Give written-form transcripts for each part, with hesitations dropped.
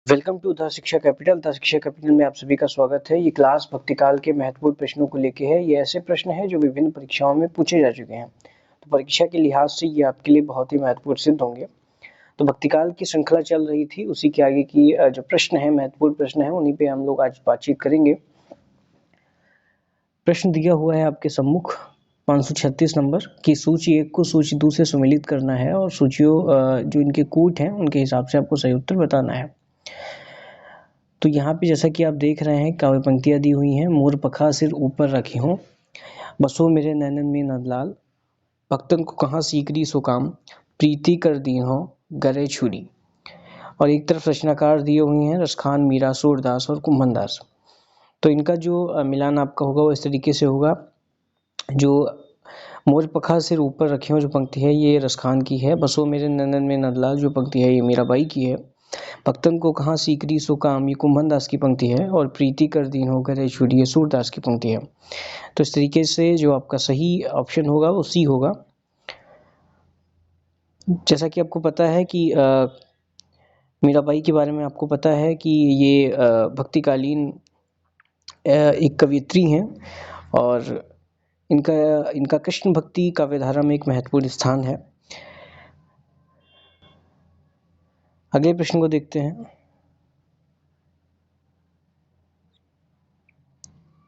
Welcome to the शिक्षा capital. The शिक्षा capital में आप सभी का स्वागत है। ये क्लास भक्तिकाल के महत्वपूर्ण प्रश्नों को लेके है। ये ऐसे प्रश्न हैं जो विभिन्न परीक्षाओं में पूछे जा चुके हैं, तो परीक्षा के लिहाज से ये आपके लिए बहुत ही महत्वपूर्ण सिद्ध होंगे। तो भक्तिकाल की श्रृंखला चल रही थी, उसी के आगे की जो प्रश्न है, महत्वपूर्ण प्रश्न है, उन्हीं पे हम लोग आज बातचीत करेंगे। प्रश्न दिया हुआ है आपके सम्मुख 536 नंबर की सूची 1 को सूची 2 से सम्मिलित करना है और सूचियों जो इनके कूट हैं उनके हिसाब से आपको सही उत्तर बताना है। तो यहाँ पे जैसा कि आप देख रहे हैं काव्य पंक्तियाँ दी हुई हैं। मोर पखा सिर ऊपर रखी हूँ, बसो मेरे नैनन में नंदलाल, भक्तन को कहाँ सीकरी सो काम, प्रीति कर दी हो गरे छुरी। और एक तरफ रचनाकार दिए हुए हैं रसखान, मीरा, सूरदास और कुंभनदास। तो इनका जो मिलान आपका होगा वो इस तरीके से होगा। जो मोर पखा सिर ऊपर रखे हो जो पंक्ति है ये रसखान की है। बसो मेरे नैनन में नंदलाल जो पंक्ति है ये मीराबाई की है। भक्तन को कहाँ सीकरी सो काम ये कुंभनदास की पंक्ति है। और प्रीति कर दीन हो गरे छुरी ये सूरदास की पंक्ति है। तो इस तरीके से जो आपका सही ऑप्शन होगा वो सी होगा। जैसा कि आपको पता है कि मीराबाई के बारे में आपको पता है कि ये भक्तिकालीन एक कवियत्री हैं और इनका इनका कृष्ण भक्ति काव्यधारा में एक महत्वपूर्ण स्थान है। अगले प्रश्न को देखते हैं।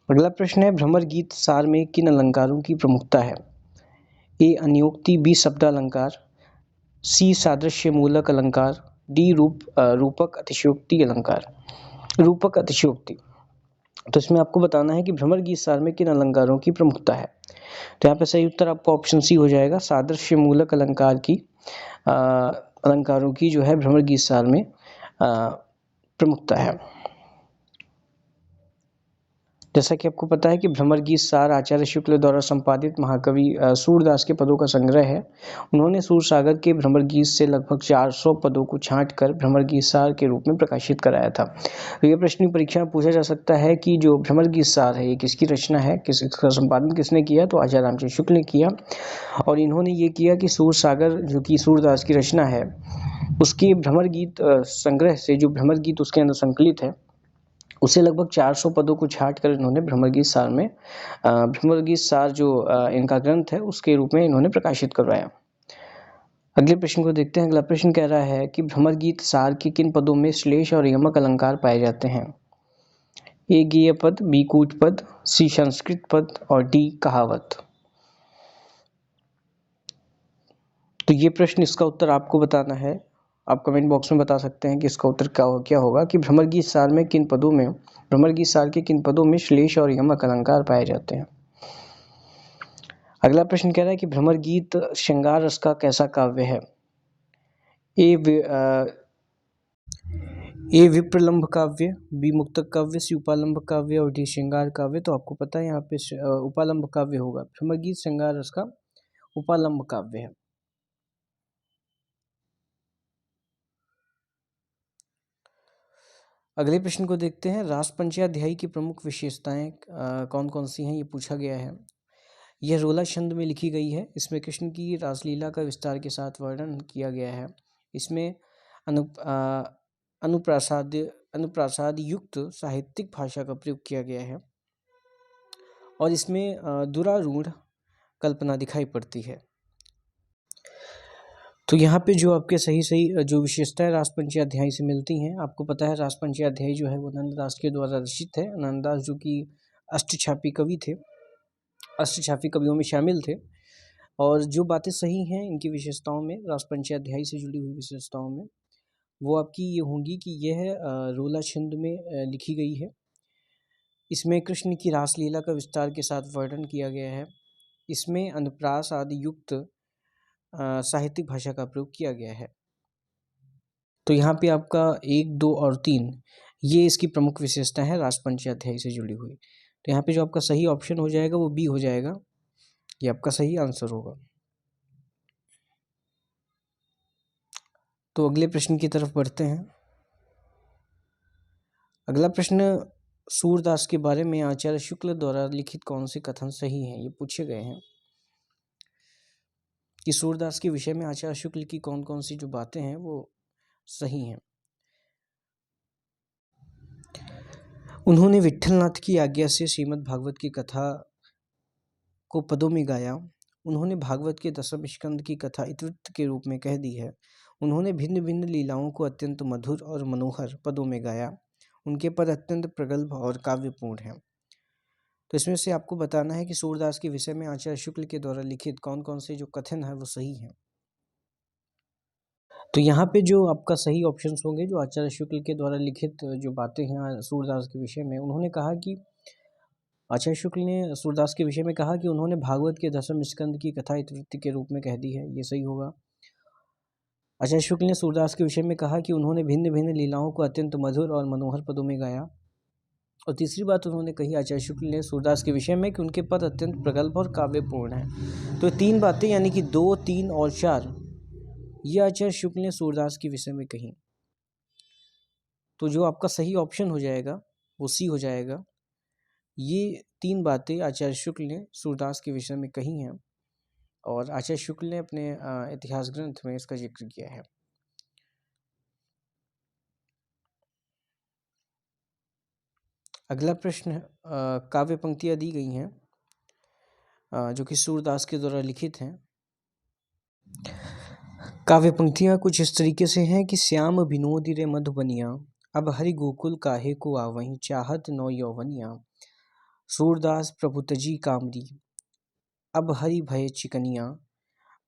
अगला प्रश्न है भ्रमर गीत सार में किन अलंकारों की प्रमुखता है। ए अनियोक्ति, बी शब्दालंकार, सी सादृश्य मूलक अलंकार, डी रूपक अतिशयोक्ति अलंकार। रूपक अतिशयोक्ति। तो इसमें आपको बताना है कि भ्रमर गीत सार में किन अलंकारों की प्रमुखता है। तो यहाँ पे सही उत्तर आपको ऑप्शन सी हो जाएगा। सादृश्य मूलक अलंकारों की जो है भ्रमर गीत सार में प्रमुखता है। जैसा कि आपको पता है कि भ्रमर गीत सार आचार्य शुक्ल द्वारा संपादित महाकवि सूरदास के पदों का संग्रह है। उन्होंने सूरसागर के भ्रमर गीत से लगभग 400 पदों को छांटकर भ्रमर गीत सार के रूप में प्रकाशित कराया था। तो यह प्रश्न परीक्षा में पूछा जा सकता है कि जो भ्रमर गीत सार है ये किसकी रचना है, किसका संपादन किसने किया। तो आचार्य रामचंद्र शुक्ल ने किया और इन्होंने ये किया कि सूरसागर जो कि सूरदास की रचना है उसके भ्रमर गीत संग्रह से जो भ्रमर गीत उसके अंदर संकलित है उसे लगभग 400 पदों को छाट कर इन्होंने भ्रमर गीत सार जो इनका ग्रंथ है उसके रूप में इन्होंने प्रकाशित करवाया। अगले प्रश्न को देखते हैं। अगला प्रश्न कह रहा है कि भ्रमर गीत सार के किन पदों में श्लेष और यमक अलंकार पाए जाते हैं। ए गेय पद, बी कूट पद, सी संस्कृत पद और डी कहावत। तो ये प्रश्न इसका उत्तर आपको बताना है। आप कमेंट बॉक्स में बता सकते हैं कि इसका उत्तर क्या होगा कि भ्रमर गीत सार के किन पदों में श्लेष और यमक अलंकार पाए जाते हैं। अगला प्रश्न कह रहा है कि भ्रमर गीत श्रृंगार रस का कैसा काव्य है। ए विप्रलंभ काव्य, बी मुक्तक काव्य, सी उपालंभ काव्य और डी श्रृंगार काव्य। तो आपको पता है यहाँ पे उपालंभ काव्य होगा। भ्रमर गीत श्रृंगार रस का उपालंभ काव्य है। अगले प्रश्न को देखते हैं। रास पंचयाध्यायी की प्रमुख विशेषताएं कौन कौन सी हैं ये पूछा गया है। यह रोला छंद में लिखी गई है। इसमें कृष्ण की रासलीला का विस्तार के साथ वर्णन किया गया है। इसमें अनुप्रासाद युक्त साहित्यिक भाषा का प्रयोग किया गया है और इसमें दुरारूढ़ कल्पना दिखाई पड़ती है। तो यहाँ पे जो आपके सही जो विशेषताएं रासपंची अध्याय से मिलती हैं, आपको पता है रासपंची अध्याय जो है वो नंददास के द्वारा रचित है। नंददास जो कि अष्टछापी कवि थे, अष्टछापी कवियों में शामिल थे। और जो बातें सही हैं इनकी विशेषताओं में, रासपंची अध्याय से जुड़ी हुई विशेषताओं में, वो आपकी ये होंगी कि यह रोला छंद में लिखी गई है। इसमें कृष्ण की रासलीला का विस्तार के साथ वर्णन किया गया है। इसमें अनुप्रास आदि युक्त साहित्यिक भाषा का प्रयोग किया गया है। तो यहाँ पे आपका 1, 2 और 3 ये इसकी प्रमुख विशेषता है रासपंची अध्याय से जुड़ी हुई। तो यहाँ पे जो आपका सही ऑप्शन हो जाएगा वो बी हो जाएगा। ये आपका सही आंसर होगा। तो अगले प्रश्न की तरफ बढ़ते हैं। अगला प्रश्न सूरदास के बारे में आचार्य शुक्ल द्वारा लिखित कौन से कथन सही हैं, ये पूछे गए हैं कि सूरदास के विषय में आचार्य शुक्ल की कौन कौन सी जो बातें हैं वो सही हैं। उन्होंने विट्ठलनाथ की आज्ञा से श्रीमद् भागवत की कथा को पदों में गाया। उन्होंने भागवत के दसम स्कंद की कथा इतिवृत्त के रूप में कह दी है। उन्होंने भिन्न भिन्न लीलाओं को अत्यंत मधुर और मनोहर पदों में गाया। उनके पद अत्यंत प्रगल्भ और काव्यपूर्ण हैं। तो इसमें से आपको बताना है कि सूरदास के विषय में आचार्य शुक्ल के द्वारा लिखित कौन कौन से जो कथन है वो सही है। तो यहाँ पे जो आपका सही ऑप्शंस होंगे, जो आचार्य शुक्ल के द्वारा लिखित जो बातें हैं सूरदास के विषय में, उन्होंने कहा कि आचार्य शुक्ल ने सूरदास के विषय में कहा कि उन्होंने भागवत के दसम स्कंद की कथा इतिवृत्त के रूप में कह दी है, ये सही होगा। आचार्य शुक्ल ने सूरदास के विषय में कहा कि उन्होंने भिन्न भिन्न लीलाओं को अत्यंत मधुर और मनोहर पदों में गाया। और तीसरी बात उन्होंने कही आचार्य शुक्ल ने सूरदास के विषय में कि उनके पद अत्यंत प्रगल्भ और काव्यपूर्ण हैं। तो तीन बातें यानी कि 2, 3 और 4 ये आचार्य शुक्ल ने सूरदास के विषय में कही। तो जो आपका सही ऑप्शन हो जाएगा वो सी हो जाएगा। ये 3 बातें आचार्य शुक्ल ने सूरदास के विषय में कही हैं और आचार्य शुक्ल ने अपने इतिहास ग्रंथ में इसका जिक्र किया है। अगला प्रश्न काव्य पंक्तियाँ दी गई हैं जो कि सूरदास के द्वारा लिखित हैं। काव्य पंक्तियाँ कुछ इस तरीके से हैं कि श्याम विनोदी रे मधुबनिया, अब हरि गोकुल काहे को आवहीं, चाहत नौ यौवनिया, सूरदास प्रभु तजी कामरी, अब हरि भय चिकनिया।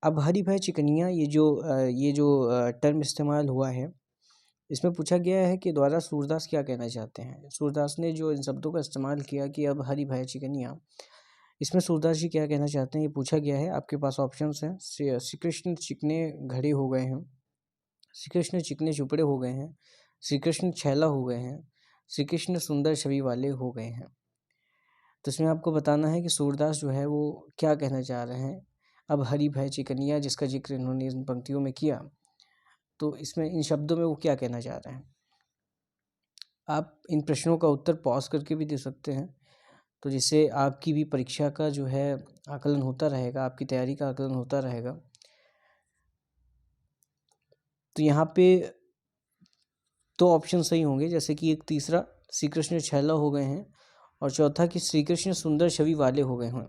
अब हरि भय चिकनिया ये जो टर्म इस्तेमाल हुआ है, इसमें पूछा गया है कि द्वारा सूरदास क्या कहना चाहते हैं। सूरदास ने जो इन शब्दों का इस्तेमाल किया कि अब हरि भय चिकनिया, इसमें सूरदास जी क्या कहना चाहते हैं ये पूछा गया है। आपके पास ऑप्शंस हैं। श्री कृष्ण चिकने घड़े हो गए हैं, श्री कृष्ण चिकने चुपड़े हो गए हैं, श्री कृष्ण छैला हो गए हैं, श्री कृष्ण सुंदर छवि वाले हो गए हैं। तो इसमें आपको बताना है कि सूरदास जो है वो क्या कहना चाह रहे हैं। अब हरि भय चिकनिया जिसका जिक्र इन्होंने इन पंक्तियों में किया, तो इसमें इन शब्दों में वो क्या कहना चाह रहे हैं। आप इन प्रश्नों का उत्तर पॉज करके भी दे सकते हैं, तो जिससे आपकी भी परीक्षा का जो है आकलन होता रहेगा, आपकी तैयारी का आकलन होता रहेगा। तो यहाँ पे 2 ऑप्शन सही होंगे, जैसे कि एक तीसरा श्री कृष्ण छैला हो गए हैं और चौथा कि श्री कृष्ण सुंदर छवि वाले हो गए हैं।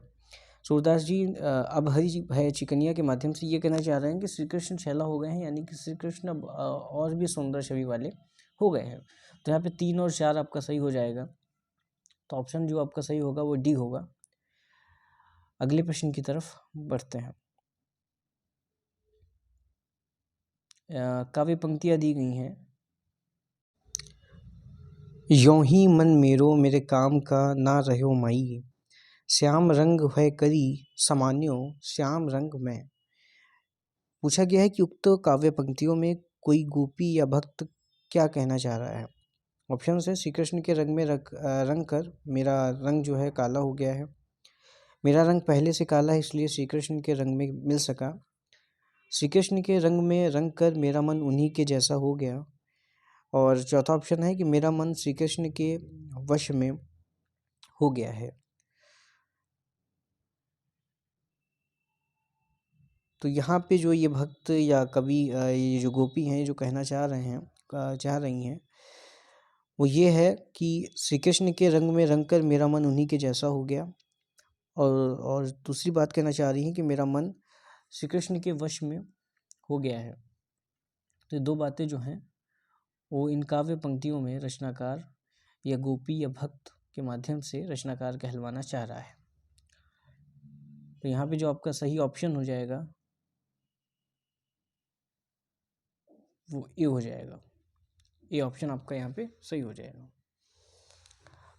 सूरदास जी अब हरि भय चिकनिया के माध्यम से ये कहना चाह रहे हैं कि श्री कृष्ण छैला हो गए हैं, यानी कि श्री कृष्ण अब और भी सुंदर छवि वाले हो गए हैं। तो यहाँ पे 3 और 4 आपका सही हो जाएगा। तो ऑप्शन जो आपका सही होगा वो डी होगा। अगले प्रश्न की तरफ बढ़ते हैं। काव्य पंक्तियाँ दी गई हैं। यों ही मन मेरो मेरे काम का ना रहो माई, श्याम रंग है करी सामान्यो श्याम रंग में। पूछा गया है कि उक्त काव्य पंक्तियों में कोई गोपी या भक्त क्या कहना चाह रहा है। ऑप्शन है श्री कृष्ण के रंग में रंग कर मेरा रंग जो है काला हो गया है, मेरा रंग पहले से काला है इसलिए श्री कृष्ण के रंग में मिल सका, श्री कृष्ण के रंग में रंग कर मेरा मन उन्हीं के जैसा हो गया, और चौथा ऑप्शन है कि मेरा मन श्री कृष्ण के वश में हो गया है। तो यहाँ पे जो ये भक्त या कवि ये जो गोपी हैं जो कहना चाह रही हैं वो ये है कि श्री कृष्ण के रंग में रंग कर मेरा मन उन्हीं के जैसा हो गया, और दूसरी बात कहना चाह रही हैं कि मेरा मन श्री कृष्ण के वश में हो गया है। तो 2 बातें जो हैं वो इन काव्य पंक्तियों में रचनाकार या गोपी या भक्त के माध्यम से रचनाकार कहलवाना चाह रहा है। तो यहाँ पे जो आपका सही ऑप्शन हो जाएगा वो ए हो जाएगा। ए ऑप्शन आपका यहाँ पे सही हो जाएगा।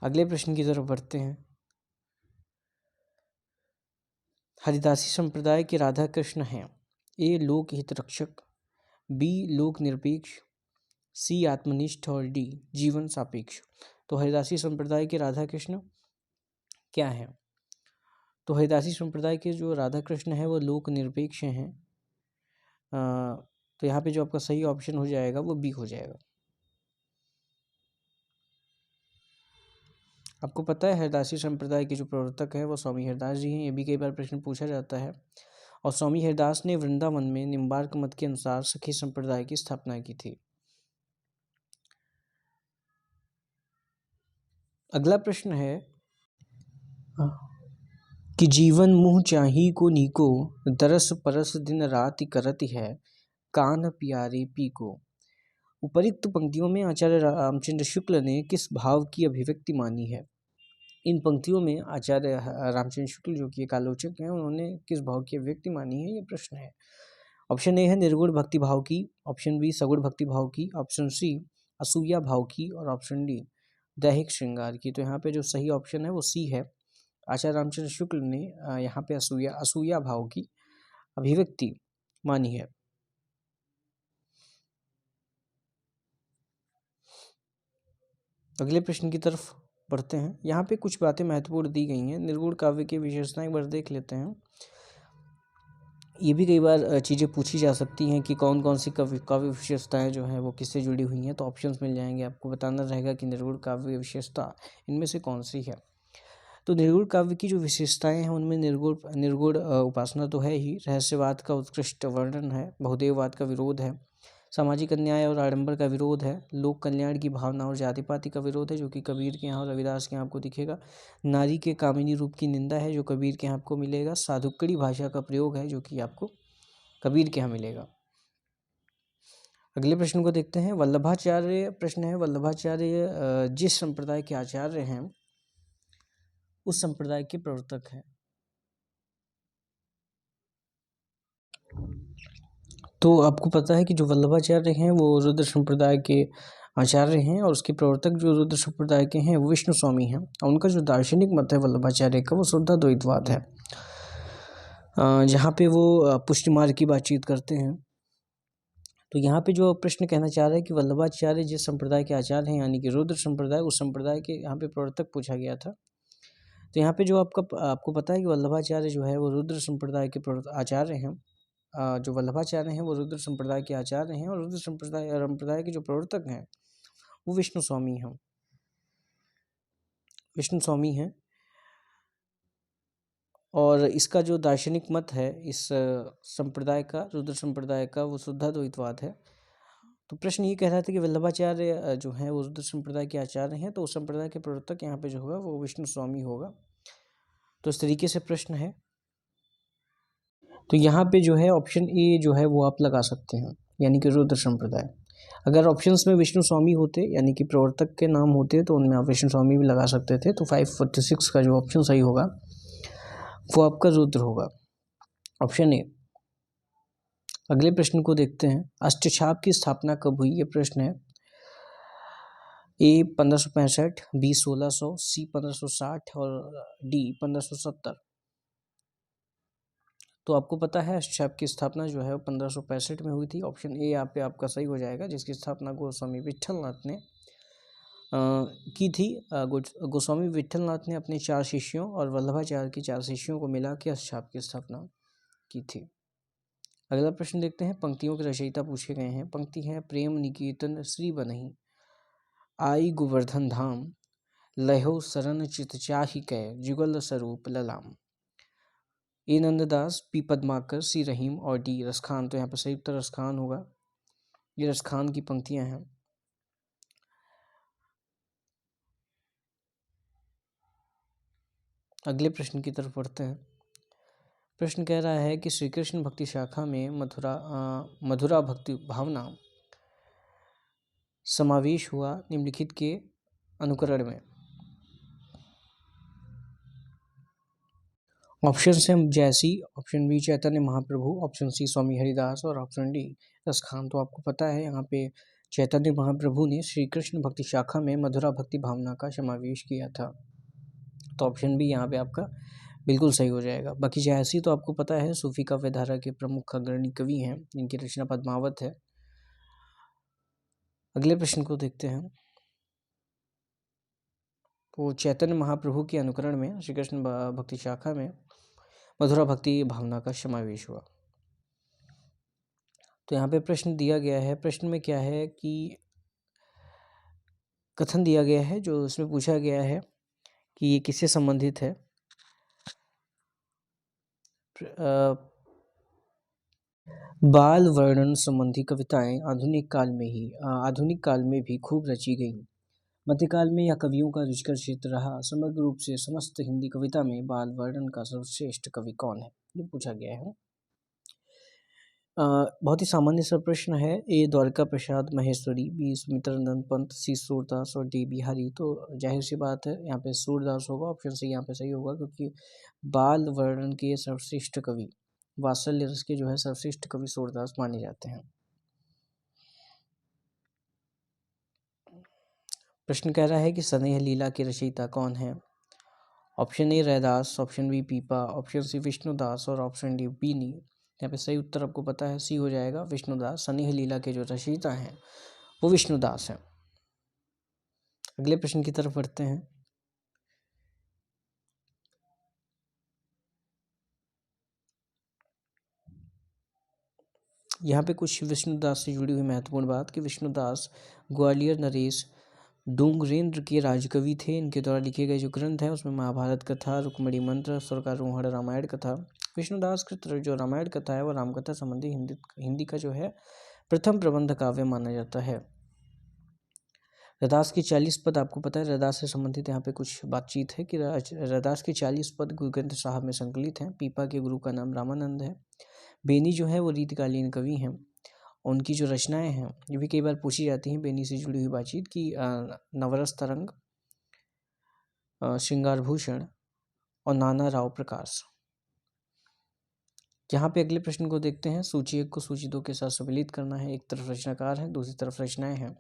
अगले प्रश्न की तरफ बढ़ते हैं। हरिदासी संप्रदाय के राधा कृष्ण हैं। ए लोक हित रक्षक, बी लोक निरपेक्ष, सी आत्मनिष्ठ और डी जीवन सापेक्ष। तो हरिदासी संप्रदाय के राधा कृष्ण क्या है। तो हरिदासी संप्रदाय के जो राधा कृष्ण है वो लोक निरपेक्ष हैं। तो यहाँ पे जो आपका सही ऑप्शन हो जाएगा वो बी हो जाएगा। आपको पता है हरिदासी संप्रदाय के जो प्रवर्तक है वो स्वामी हरिदास जी हैं। ये भी कई बार प्रश्न पूछा जाता है। और स्वामी हरिदास ने वृंदावन में निम्बार्क मत के अनुसार सखी संप्रदाय की स्थापना की थी। अगला प्रश्न है कि जीवन मुँह चाही को नीको, दरस परस दिन रात करत है, कान प्यारे पी को। उपर्युक्त पंक्तियों में आचार्य रामचंद्र शुक्ल ने किस भाव की अभिव्यक्ति मानी है? इन पंक्तियों में आचार्य रामचंद्र शुक्ल जो कि एक आलोचक हैं, उन्होंने किस भाव की अभिव्यक्ति मानी है, ये प्रश्न है। ऑप्शन ए है निर्गुण भक्ति भाव की, ऑप्शन बी सगुण भक्ति भाव की, ऑप्शन सी असूया भाव की और ऑप्शन डी दैहिक श्रृंगार की। तो यहाँ पे जो सही ऑप्शन है वो सी है। आचार्य रामचंद्र शुक्ल ने यहाँ पे असूया भाव की अभिव्यक्ति मानी है। अगले प्रश्न की तरफ बढ़ते हैं। यहाँ पे कुछ बातें महत्वपूर्ण दी गई हैं। निर्गुण काव्य की विशेषताएं एक बार देख लेते हैं। ये भी कई बार चीज़ें पूछी जा सकती हैं कि कौन कौन सी काव्य विशेषताएं जो हैं वो किससे जुड़ी हुई हैं। तो ऑप्शंस मिल जाएंगे, आपको बताना रहेगा कि निर्गुण काव्य विशेषता इनमें से कौन सी है। तो निर्गुण काव्य की जो विशेषताएं हैं उनमें निर्गुण उपासना तो है ही, रहस्यवाद का उत्कृष्ट वर्णन है, बहुदेववाद का विरोध है, सामाजिक अन्याय और आडंबर का विरोध है, लोक कल्याण की भावना और जाति पाति का विरोध है जो कि कबीर के यहाँ और रविदास के यहाँ आपको दिखेगा, नारी के कामिनी रूप की निंदा है जो कबीर के यहाँ आपको मिलेगा, साधुकड़ी भाषा का प्रयोग है जो कि आपको कबीर के यहाँ मिलेगा। अगले प्रश्न को देखते हैं। वल्लभाचार्य प्रश्न है, वल्लभाचार्य जिस संप्रदाय के आचार्य हैं उस संप्रदाय के प्रवर्तक हैं। तो आपको पता है कि जो वल्लभाचार्य हैं वो रुद्र संप्रदाय के आचार्य हैं और उसके प्रवर्तक जो रुद्र संप्रदाय के हैं वो विष्णु स्वामी हैं। और उनका जो दार्शनिक मत है वल्लभाचार्य का वो शुद्धाद्वैतवाद है, जहाँ पे वो पुष्टि मार्ग की बातचीत करते हैं। तो यहाँ पे जो प्रश्न कहना चाह रहे हैं कि वल्लभाचार्य जिस संप्रदाय के आचार्य हैं यानी कि रुद्र संप्रदाय, उस संप्रदाय के यहाँ पे प्रवर्तक पूछा गया था। तो यहाँ पे जो आपको पता है कि वल्लभाचार्य जो है वो रुद्र संप्रदाय के आचार्य हैं। जो वल्लभाचार्य हैं वो रुद्र संप्रदाय के आचार्य हैं और रुद्र संप्रदाय के जो प्रवर्तक हैं वो विष्णु स्वामी हैं। और इसका जो दार्शनिक मत है इस संप्रदाय का, रुद्र संप्रदाय का, वो शुद्धाद्वैतवाद है। तो प्रश्न ये कह रहा था कि वल्लभाचार्य जो है वो रुद्र संप्रदाय के आचार्य हैं, तो उस संप्रदाय के प्रवर्तक यहाँ पे जो होगा वो विष्णु स्वामी होगा। तो इस तरीके से प्रश्न है। तो यहाँ पे जो है ऑप्शन ए जो है वो आप लगा सकते हैं, यानी कि रुद्र संप्रदाय। अगर ऑप्शंस में विष्णु स्वामी होते यानी कि प्रवर्तक के नाम होते तो उनमें आप विष्णु स्वामी भी लगा सकते थे। तो 546 का जो ऑप्शन सही होगा वो आपका रुद्र होगा, ऑप्शन ए। अगले प्रश्न को देखते हैं। अष्टछाप की स्थापना कब हुई, ये प्रश्न है। ए 1565, बी 1600, सी 1560 और डी 1570। तो आपको पता है अष्टछाप की स्थापना जो है वो 1565 में हुई थी। ऑप्शन ए यहाँ पे आपका सही हो जाएगा, जिसकी स्थापना गोस्वामी विट्ठलनाथ ने की थी। गोस्वामी विट्ठलनाथ ने अपने 4 शिष्यों और वल्लभाचार्य के 4 शिष्यों को मिला के अष्टछाप की स्थापना की थी। अगला प्रश्न देखते हैं। पंक्तियों के रचयिता पूछे गए हैं। पंक्ति है, प्रेम निकेतन श्री बनहि, आई गोवर्धन धाम, लहो शरण चित चाहि कै, जुगल स्वरूप ललाम। ए नंददास, पी पद्माकर, सी रहीम और डी रसखान। तो यहाँ पर सही उत्तर रसखान होगा। ये रसखान की पंक्तियां हैं। अगले प्रश्न की तरफ बढ़ते हैं। प्रश्न कह रहा है कि श्री कृष्ण भक्ति शाखा में मधुरा भक्ति भावना समावेश हुआ निम्नलिखित के अनुकरण में। ऑप्शन हैं जैसी, option B Chaitanya Mahaprabhu, option C स्वामी हरिदास और ऑप्शन डी रसखान। तो आपको पता है यहाँ पे चैतन्य महाप्रभु ने श्री कृष्ण भक्ति शाखा में मधुरा भक्ति भावना का समावेश किया था। तो ऑप्शन बी यहाँ पे आपका बिल्कुल सही हो जाएगा। बाकी जैसी तो आपको पता है सूफी काव्यधारा के प्रमुख अग्रणी कवि हैं, इनकी रचना पद्मावत है। अगले प्रश्न को देखते हैं। तो चैतन्य महाप्रभु के अनुकरण में श्री कृष्ण भक्ति शाखा में मधुरा भक्ति भावना का समावेश हुआ। तो यहाँ पे प्रश्न दिया गया है। प्रश्न में क्या है कि कथन दिया गया है, जो इसमें पूछा गया है कि ये किससे संबंधित है। बाल वर्णन संबंधी कविताएं आधुनिक काल में भी खूब रची गईं। मध्यकाल में यह कवियों का रुचिकर क्षेत्र रहा। समग्र रूप से समस्त हिंदी कविता में बाल वर्णन का सर्वश्रेष्ठ कवि कौन है, ये पूछा गया है। बहुत ही सामान्य सा प्रश्न है। ए द्वारका प्रसाद महेश्वरी, बी सुमित्रानंद पंत, सी सूरदास और डी बिहारी। तो जाहिर सी बात है यहाँ पे सूरदास होगा, ऑप्शन सी यहाँ पे सही होगा, क्योंकि बाल वर्णन के सर्वश्रेष्ठ कवि, वात्सल्य रस के जो है सर्वश्रेष्ठ कवि सूरदास माने जाते हैं। प्रश्न कह रहा है कि स्नेह लीला के रचयिता कौन है। Option A Raidas, option B Pipa, option C Vishnudas और ऑप्शन डी बीनी। यहाँ पे सही उत्तर आपको पता है, सी हो जाएगा, विष्णुदास। स्नेह लीला के जो रचयिता हैं वो विष्णुदास हैं। अगले प्रश्न की तरफ बढ़ते हैं। यहाँ पे कुछ विष्णुदास से जुड़ी हुई महत्वपूर्ण बात कि विष्णुदास ग्वालियर नरेश डूंगरेंद्र के राजकवि थे। इनके द्वारा लिखे गए जो ग्रंथ हैं उसमें महाभारत कथा, रुक्मिणी मंत्र, स्वर्गारोहण, रामायण कथा। विष्णुदास कृत जो रामायण कथा है वो रामकथा संबंधी हिंदी का जो है प्रथम प्रबंध काव्य माना जाता है। रैदास के 40 पद, आपको पता है रैदास से संबंधित यहाँ पे कुछ बातचीत है कि रैदास के 40 पद गुरु ग्रंथ साहब में संकलित हैं। पीपा के गुरु का नाम रामानंद है। बेनी जो है वो रीतिकालीन कवि हैं। उनकी जो रचनाएं हैं ये भी कई बार पूछी जाती हैं बेनी से जुड़ी हुई बातचीत की। नवरस तरंग, श्रृंगार भूषण और नाना राव प्रकाश। यहाँ पे अगले प्रश्न को देखते हैं। सूची 1 को सूची 2 के साथ सम्मिलित करना है। एक तरफ रचनाकार है, दूसरी तरफ रचनाएं हैं।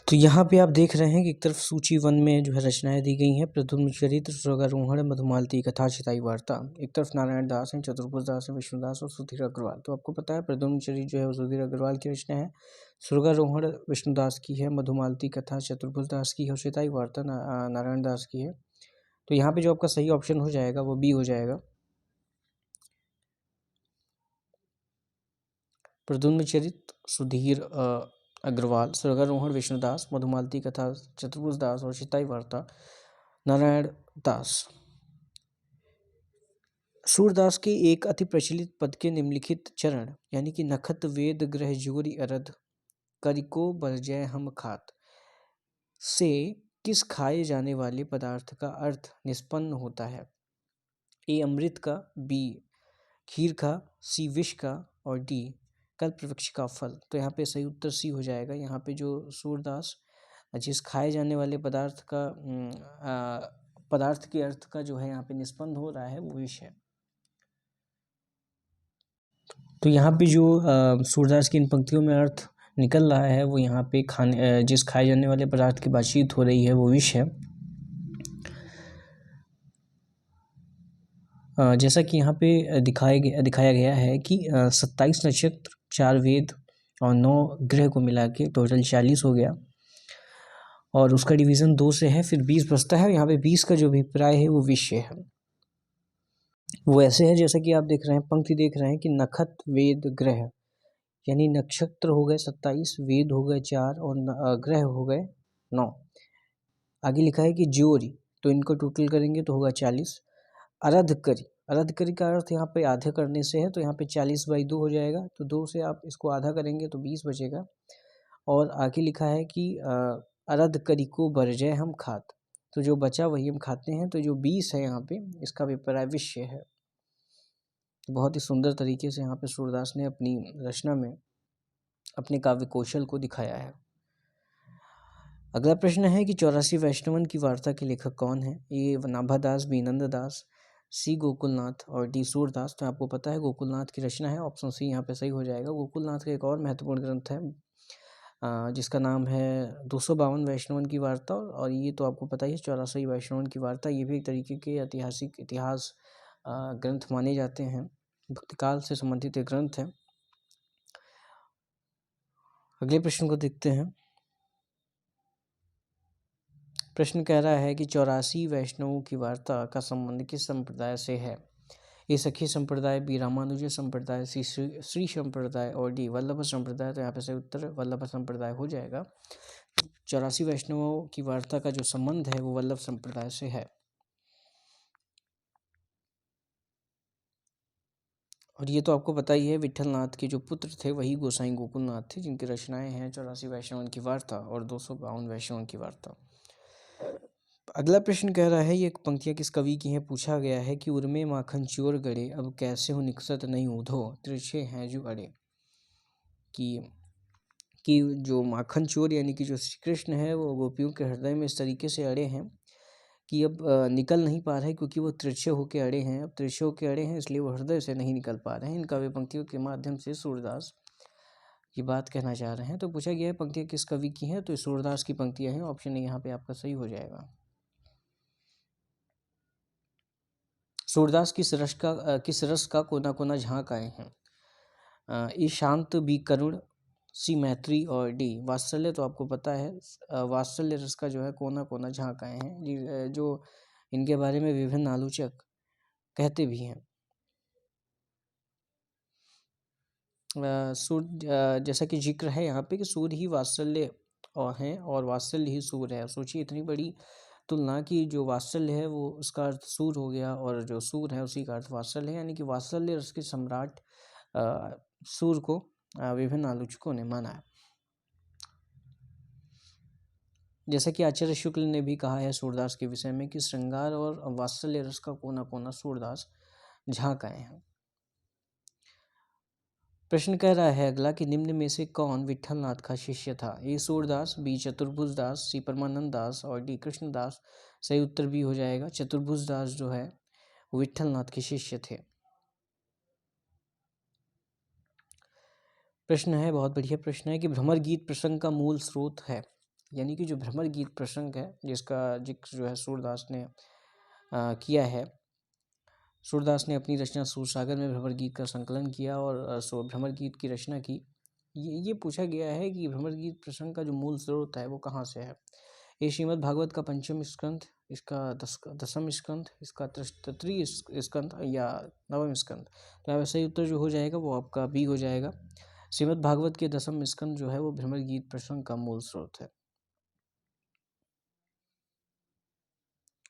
तो यहाँ पे आप देख रहे हैं कि एक तरफ सूची 1 में जो है रचनाएं दी गई हैं। प्रद्युम्न चरित्र, स्वर्गारोहण, मधुमालती कथा, चिताई वार्ता। एक तरफ नारायण दास हैं, चतुर्भुज दास हैं, विष्णुदास और सुधीर अग्रवाल। तो आपको पता है प्रद्युम्न चरित्र जो है वो सुधीर अग्रवाल की रचना है, स्वर्गारोहण विष्णुदास की है, मधुमालती कथा चतुर्भुज दास की है और चिताई वार्ता नारायण दास की है। तो यहाँ पे जो आपका सही ऑप्शन हो जाएगा वो बी हो जाएगा। प्रद्युम्न चरित्र सुधीर अग्रवाल, स्वर्गारोहण विष्णुदास, मधुमालती कथा चतुर्भुज दास और चिताई वार्ता नारायण दास। सूरदास के एक अति प्रचलित पद के निम्नलिखित चरण यानी कि नखत वेद ग्रह जोरी अरध करिको बरजय हम खात से किस खाए जाने वाले पदार्थ का अर्थ निष्पन्न होता है। ए अमृत का, बी खीर का, सी विष का और डी कल्प वृक्ष का फल। तो यहाँ पे सही उत्तर सी हो जाएगा। यहाँ पे जो सूरदास जिस खाए जाने वाले पदार्थ के अर्थ का जो है यहाँ पे निष्पन्न हो रहा है वो विष है। तो यहाँ पे जो सूरदास की इन पंक्तियों में अर्थ निकल रहा है वो यहाँ पे जिस खाए जाने वाले पदार्थ की बातचीत हो रही है वो विष है। जैसा कि यहाँ पे दिखाया गया है कि 27 नक्षत्र, 4 वेद और 9 ग्रह को मिला के टोटल 40 हो गया और उसका डिवीज़न 2 से है, फिर 20 बचता है। यहाँ पे 20 का जो अभिप्राय है वो विषय है। वो ऐसे है जैसा कि आप देख रहे हैं, पंक्ति देख रहे हैं कि नखत वेद ग्रह यानी नक्षत्र हो गए 27, वेद हो गए 4 और ग्रह हो गए 9। आगे लिखा है कि ज्योरी, तो इनको टोटल करेंगे तो होगा 40। अरधकरी, अरधकरी का अर्थ यहाँ पे आधे करने से है, तो यहाँ पे 40/2 हो जाएगा। तो 2 से आप इसको आधा करेंगे तो 20 बचेगा। और आगे लिखा है कि अरधकरी को बरजय हम खात, तो जो बचा वही हम खाते हैं। तो जो 20 है यहाँ पे इसका अभिप्राय विषय है। बहुत ही सुंदर तरीके से यहाँ पे सूरदास ने अपनी रचना में अपने काव्य कौशल को दिखाया है। अगला प्रश्न है कि 84 वैष्णवन की वार्ता के लेखक कौन है। ए नाभादास, बी नंददास, सी गोकुलनाथ और डी सूरदास। तो आपको पता है गोकुलनाथ की रचना है, ऑप्शन सी यहाँ पे सही हो जाएगा। गोकुलनाथ का एक और महत्वपूर्ण ग्रंथ है जिसका नाम है 252 वैष्णवन की वार्ता। और ये तो आपको पता ही है 84 वैष्णवन की वार्ता, ये भी एक तरीके के ऐतिहासिक इतिहास ग्रंथ माने जाते हैं, भक्तिकाल से संबंधित एक ग्रंथ है। अगले प्रश्न को देखते हैं। प्रश्न कह रहा है कि 84 वैष्णवों की वार्ता का संबंध किस संप्रदाय से है। ए सखी संप्रदाय, बी रामानुज संप्रदाय, सी श्री संप्रदाय और डी वल्लभ संप्रदाय। तो यहाँ पे सही उत्तर वल्लभ संप्रदाय हो जाएगा। 84 वैष्णवों की वार्ता का जो संबंध है वो वल्लभ संप्रदाय से है। और ये तो आपको पता ही है, विट्ठल नाथ के जो पुत्र थे वही गोसाई गोकुलनाथ थे, जिनकी रचनाएं हैं 84 वैष्णवन की वार्ता और 252 वैष्णवन की वार्ता। अगला प्रश्न कह रहा है, ये पंक्तियां किस कवि की हैं, पूछा गया है कि उर्मे माखन चोर गड़े, अब कैसे हो निकसत नहीं उधो, तिरछे हैं जो अड़े। कि जो माखन चोर यानी कि जो श्री कृष्ण है वो गोपियों के हृदय में इस तरीके से अड़े हैं कि अब निकल नहीं पा रहे, क्योंकि वो तिरछे होके अड़े हैं। अब तिरछे होके अड़े हैं इसलिए वो हृदय से नहीं निकल पा रहे हैं। इन काव्य पंक्तियों के माध्यम से सूरदास की बात कहना चाह रहे हैं। तो पूछा गया है पंक्तियाँ किस कवि की हैं, तो सूरदास की पंक्तियाँ हैं। ऑप्शन ए यहाँ पे आपका सही हो जाएगा। सूरदास किस रस का कोना कोना झांक आए हैं। ई शांत बी करुण, सी मैत्री और डी वात्सल्य। तो आपको पता है वात्सल्य रस का जो है कोना कोना झांक आए हैं, जो इनके बारे में विभिन्न आलोचक कहते भी हैं। सूर्य जैसा कि जिक्र है यहाँ पे कि सूर्य ही वात्सल्य और है और वात्सल्य ही सूर्य है। सोचिए इतनी बड़ी तुलना की जो वात्सल्य है वो उसका अर्थ सूर्य हो गया और जो सूर्य है उसी का अर्थ वात्सल्य है, यानी कि वात्सल्य रस के सम्राट सूर्य को विभिन्न आलोचकों ने माना है। जैसा कि आचार्य शुक्ल ने भी कहा है सूरदास के विषय में कि श्रृंगार और वात्सल्य रस का कोना कोना सूरदास झांक आए हैं। प्रश्न कह रहा है अगला कि निम्न में से कौन विट्ठल नाथ का शिष्य था। ए सूरदास, बी चतुर्भुज दास, सी परमानंद दास और डी कृष्णदास। सही उत्तर भी हो जाएगा। चतुर्भुज दास जो है वो विट्ठल नाथ के शिष्य थे। प्रश्न है, बहुत बढ़िया प्रश्न है कि भ्रमर गीत प्रसंग का मूल स्रोत है, यानी कि जो भ्रमर गीत प्रसंग है जिसका जिक्र जो है सूरदास ने किया है। सूरदास ने अपनी रचना सूरसागर में भ्रमर गीत का संकलन किया और भ्रमर गीत की रचना की। ये पूछा गया है कि भ्रमर गीत प्रसंग का जो मूल स्रोत है वो कहाँ से है। ये श्रीमद् भागवत का पंचम स्कंध, इसका दसम स्कंध, इसका तृतीय स्कंध या नवम स्कंध। तो यहाँ सही उत्तर जो हो जाएगा वो आपका बी हो जाएगा। श्रीमद् भागवत के दसम स्कंद जो है वो भ्रमर गीत प्रसंग का मूल स्रोत है।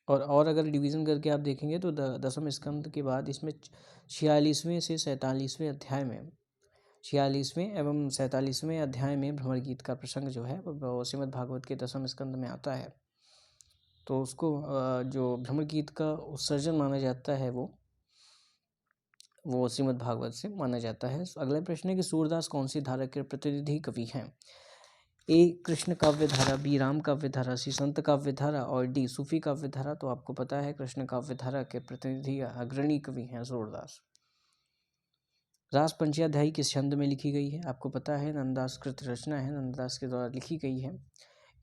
और अगर डिवीज़न करके आप देखेंगे तो दसम स्कंद के बाद इसमें 46वें से 47वें अध्याय में 46वें एवं 47वें अध्याय में भ्रमर गीत का प्रसंग जो है वो श्रीमद् भागवत के दसम स्कंद में आता है। तो उसको जो भ्रमर गीत का उत्सर्जन माना जाता है वो श्रीमद् भागवत से माना जाता है। अगला प्रश्न है कि सूरदास कौन सी धारा के प्रतिनिधि कवि हैं। ए कृष्ण काव्य धारा, बी राम काव्य धारा, सी संत काव्य धारा और डी सूफी काव्य धारा। तो आपको पता है कृष्ण काव्य धारा के प्रतिनिधि अग्रणी कवि हैं सूरदास। रास पंचयाध्यायी किस छंद में लिखी गई है। आपको पता है नंददास कृत रचना है, नंददास के द्वारा लिखी गई है।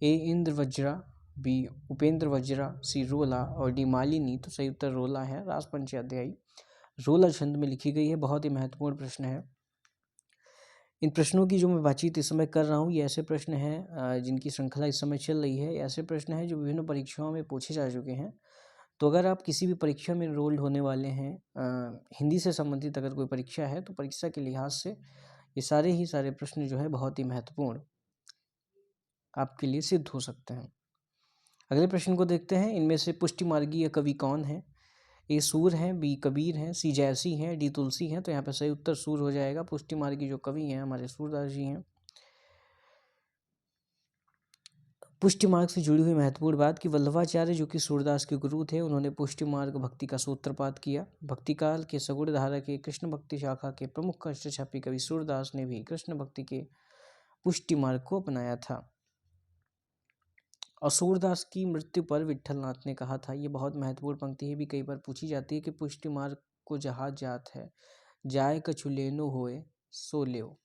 ए इंद्र वज्रा, बी उपेंद्र वज्रा, सी रोला और डी मालिनी। तो सही उत्तर रोला है। रास पंचयाध्यायी रोला छंद में लिखी गई है। बहुत ही महत्वपूर्ण प्रश्न है। इन प्रश्नों की जो मैं बातचीत इस समय कर रहा हूँ ये ऐसे प्रश्न हैं जिनकी श्रृंखला इस समय चल रही है। ऐसे प्रश्न हैं जो विभिन्न परीक्षाओं में पूछे जा चुके हैं। तो अगर आप किसी भी परीक्षा में एनरोल्ड होने वाले हैं, हिंदी से संबंधित अगर कोई परीक्षा है तो परीक्षा के लिहाज से ये सारे प्रश्न जो है बहुत ही महत्वपूर्ण आपके लिए सिद्ध हो सकते हैं। अगले प्रश्न को देखते हैं। इनमें से पुष्टि मार्गीय कवि कौन है। ए सूर हैं, बी कबीर हैं, सी जैसी हैं, डी तुलसी हैं। तो यहाँ पे सही उत्तर सूर हो जाएगा। पुष्टि मार्गी जो कवि हैं हमारे सूरदास जी हैं। पुष्टि मार्ग से जुड़ी हुई महत्वपूर्ण बात कि वल्लभाचार्य जो कि सूरदास के गुरु थे उन्होंने पुष्टि मार्ग भक्ति का सूत्रपात किया। भक्ति काल के सगुण धारा के कृष्ण भक्ति शाखा के प्रमुख अष्टछापी कवि सूरदास ने भी कृष्ण भक्ति के पुष्टि मार्ग को अपनाया था। और सूरदास की मृत्यु पर विट्ठल नाथ ने कहा था, ये बहुत महत्वपूर्ण पंक्ति है, भी कई बार पूछी जाती है कि पुष्टि मार्ग को जहाज जात है, जाय कछु लेनो होए सो लेओ।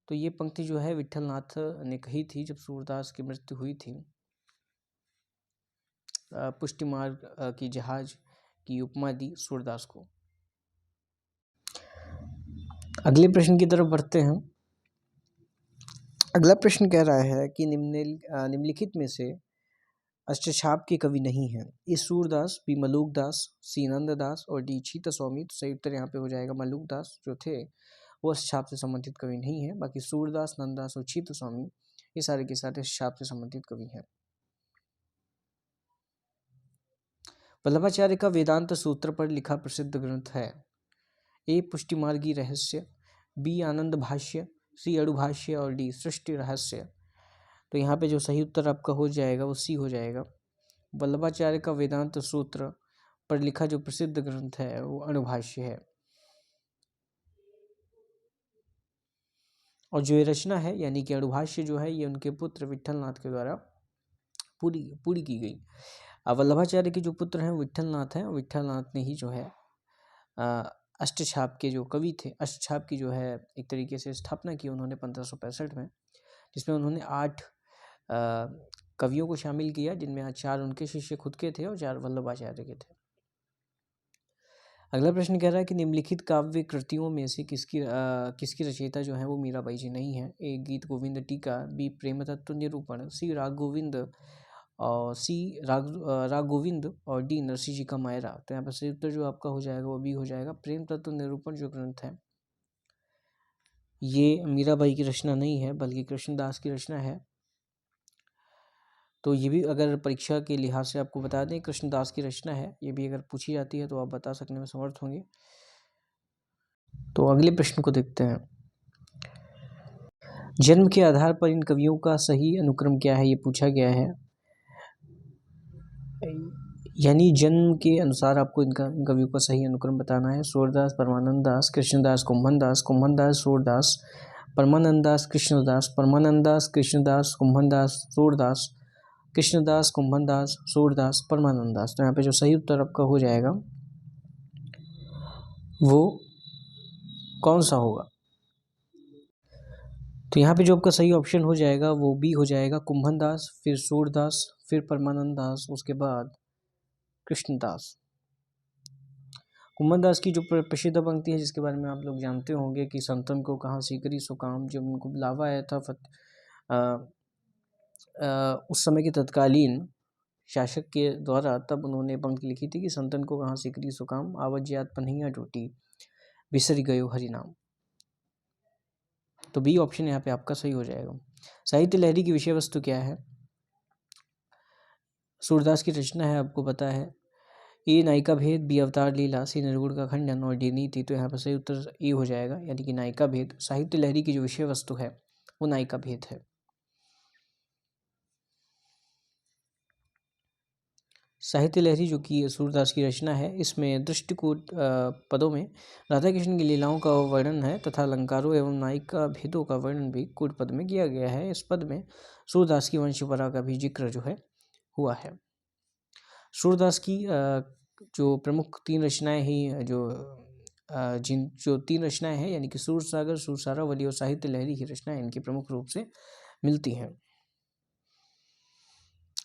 तो ये पंक्ति जो है विट्ठल नाथ ने कही थी जब सूरदास की मृत्यु हुई थी। पुष्टि मार्ग की जहाज की उपमा दी सूरदास को। अगले प्रश्न की तरफ बढ़ते हैं। अगला प्रश्न कह रहा है कि निम्नलिखित में से अष्टछाप के कवि नहीं हैं। ए सूरदास, बी मलूक दास, सी नंददास और डी छीत स्वामी। तो सही उत्तर यहाँ पे हो जाएगा मलूक दास जो थे वो अष्टछाप से संबंधित कवि नहीं है। बाकी सूरदास, नंददास और छीत स्वामी ये सारे के सारे अष्टछाप से संबंधित कवि हैं। वल्लभाचार्य का वेदांत सूत्र पर लिखा प्रसिद्ध ग्रंथ है। ए पुष्टिमार्गी रहस्य, बी आनंद भाष्य, सी अणुभाष्य और डी सृष्टि रहस्य। तो यहाँ पे जो सही उत्तर आपका हो जाएगा वो सी हो जाएगा। वल्लभाचार्य का वेदांत सूत्र पर लिखा जो प्रसिद्ध ग्रंथ है वो अणुभाष्य है। और जो ये रचना है यानी कि अणुभाष्य जो है ये उनके पुत्र विट्ठलनाथ के द्वारा पूरी पूरी की गई। वल्लभाचार्य के जो पुत्र हैं विट्ठलनाथ हैं, विट्ठलनाथ ने ही जो है अष्टछाप के जो कवि थे, अष्टछाप की जो है एक तरीके से स्थापना की उन्होंने 1565 में, जिसमें उन्होंने 8 कवियों को शामिल किया, जिनमें 4 उनके शिष्य खुद के थे और 4 वल्लभाचार्य के थे। अगला प्रश्न कह रहा है कि निम्नलिखित काव्य कृतियों में से किसकी रचयिता जो है वो मीराबाई जी नहीं है। ए गीत गोविंद टीका, बी प्रेम तत्व निरूपण, सी राग गोविंद और सी राग गोविंद और डी नरसिंह जी का मायरा। तो यहाँ पर सही उत्तर जो आपका हो जाएगा वो बी हो जाएगा। प्रेम तत्व निरूपण जो ग्रंथ है ये मीराबाई की रचना नहीं है बल्कि कृष्णदास की रचना है। तो ये भी अगर परीक्षा के लिहाज से आपको बता दें कृष्णदास की रचना है, ये भी अगर पूछी जाती है तो आप बता सकने में समर्थ होंगे। तो अगले प्रश्न को देखते हैं। जन्म के आधार पर इन कवियों का सही अनुक्रम क्या है, ये पूछा गया है। यानी जन्म के अनुसार आपको इन कवियों का सही अनुक्रम बताना है। सूरदास, परमानंद दास, कृष्णदास, कुंभनदास, कुंभनदास, सूरदास, परमानंदास, कृष्णदास, परमानंदास, कृष्णदास, कुंभनदास, सूरदास, कृष्णदास, कुंभनदास, सूरदास, परमानंदास। तो यहाँ पे जो सही उत्तर आपका हो जाएगा वो कौन सा होगा? तो यहाँ पे जो आपका सही ऑप्शन हो जाएगा वो बी हो जाएगा, कुंभनदास, फिर सूरदास, फिर परमानंदास, उसके बाद कृष्णदास। कुंभनदास की जो प्रसिद्ध पंक्ति है जिसके बारे में आप लोग जानते होंगे कि संतन को कहाँ सीकरी सो काम, जब उनको बुलावा आया था उस समय के तत्कालीन शासक के द्वारा, तब उन्होंने पंक्ति लिखी थी कि संतन को कहाँ सीकरी सो काम, आवत याद पन्हिया टूटी, बिसरी गयो हरि नाम। तो बी ऑप्शन यहाँ पे आपका सही हो जाएगा। साहित्य लहरी की विषय वस्तु क्या है? सूरदास की रचना है, आपको पता है। ए नायिका भेद, बी अवतार लीला, सी निर्गुण का खंडन और डी नीति। तो यहाँ पर सही उत्तर ए हो जाएगा, यानी कि नायिका भेद। साहित्य लहरी की जो विषय वस्तु है वो नायिका भेद है। साहित्य लहरी जो कि सूरदास की रचना है, इसमें दृष्टिकूट पदों में राधा कृष्ण की लीलाओं का वर्णन है तथा अलंकारों एवं नायिका भेदों का वर्णन भी कूट पद में किया गया है। इस पद में सूरदास की वंशपरा का भी जिक्र जो है हुआ है। सूरदास की जो प्रमुख 3 रचनाएं ही जो 3 रचनाएं हैं यानी कि सूरसागर, सुरसारावली और साहित्य लहरी की रचनाएं इनकी प्रमुख रूप से मिलती हैं।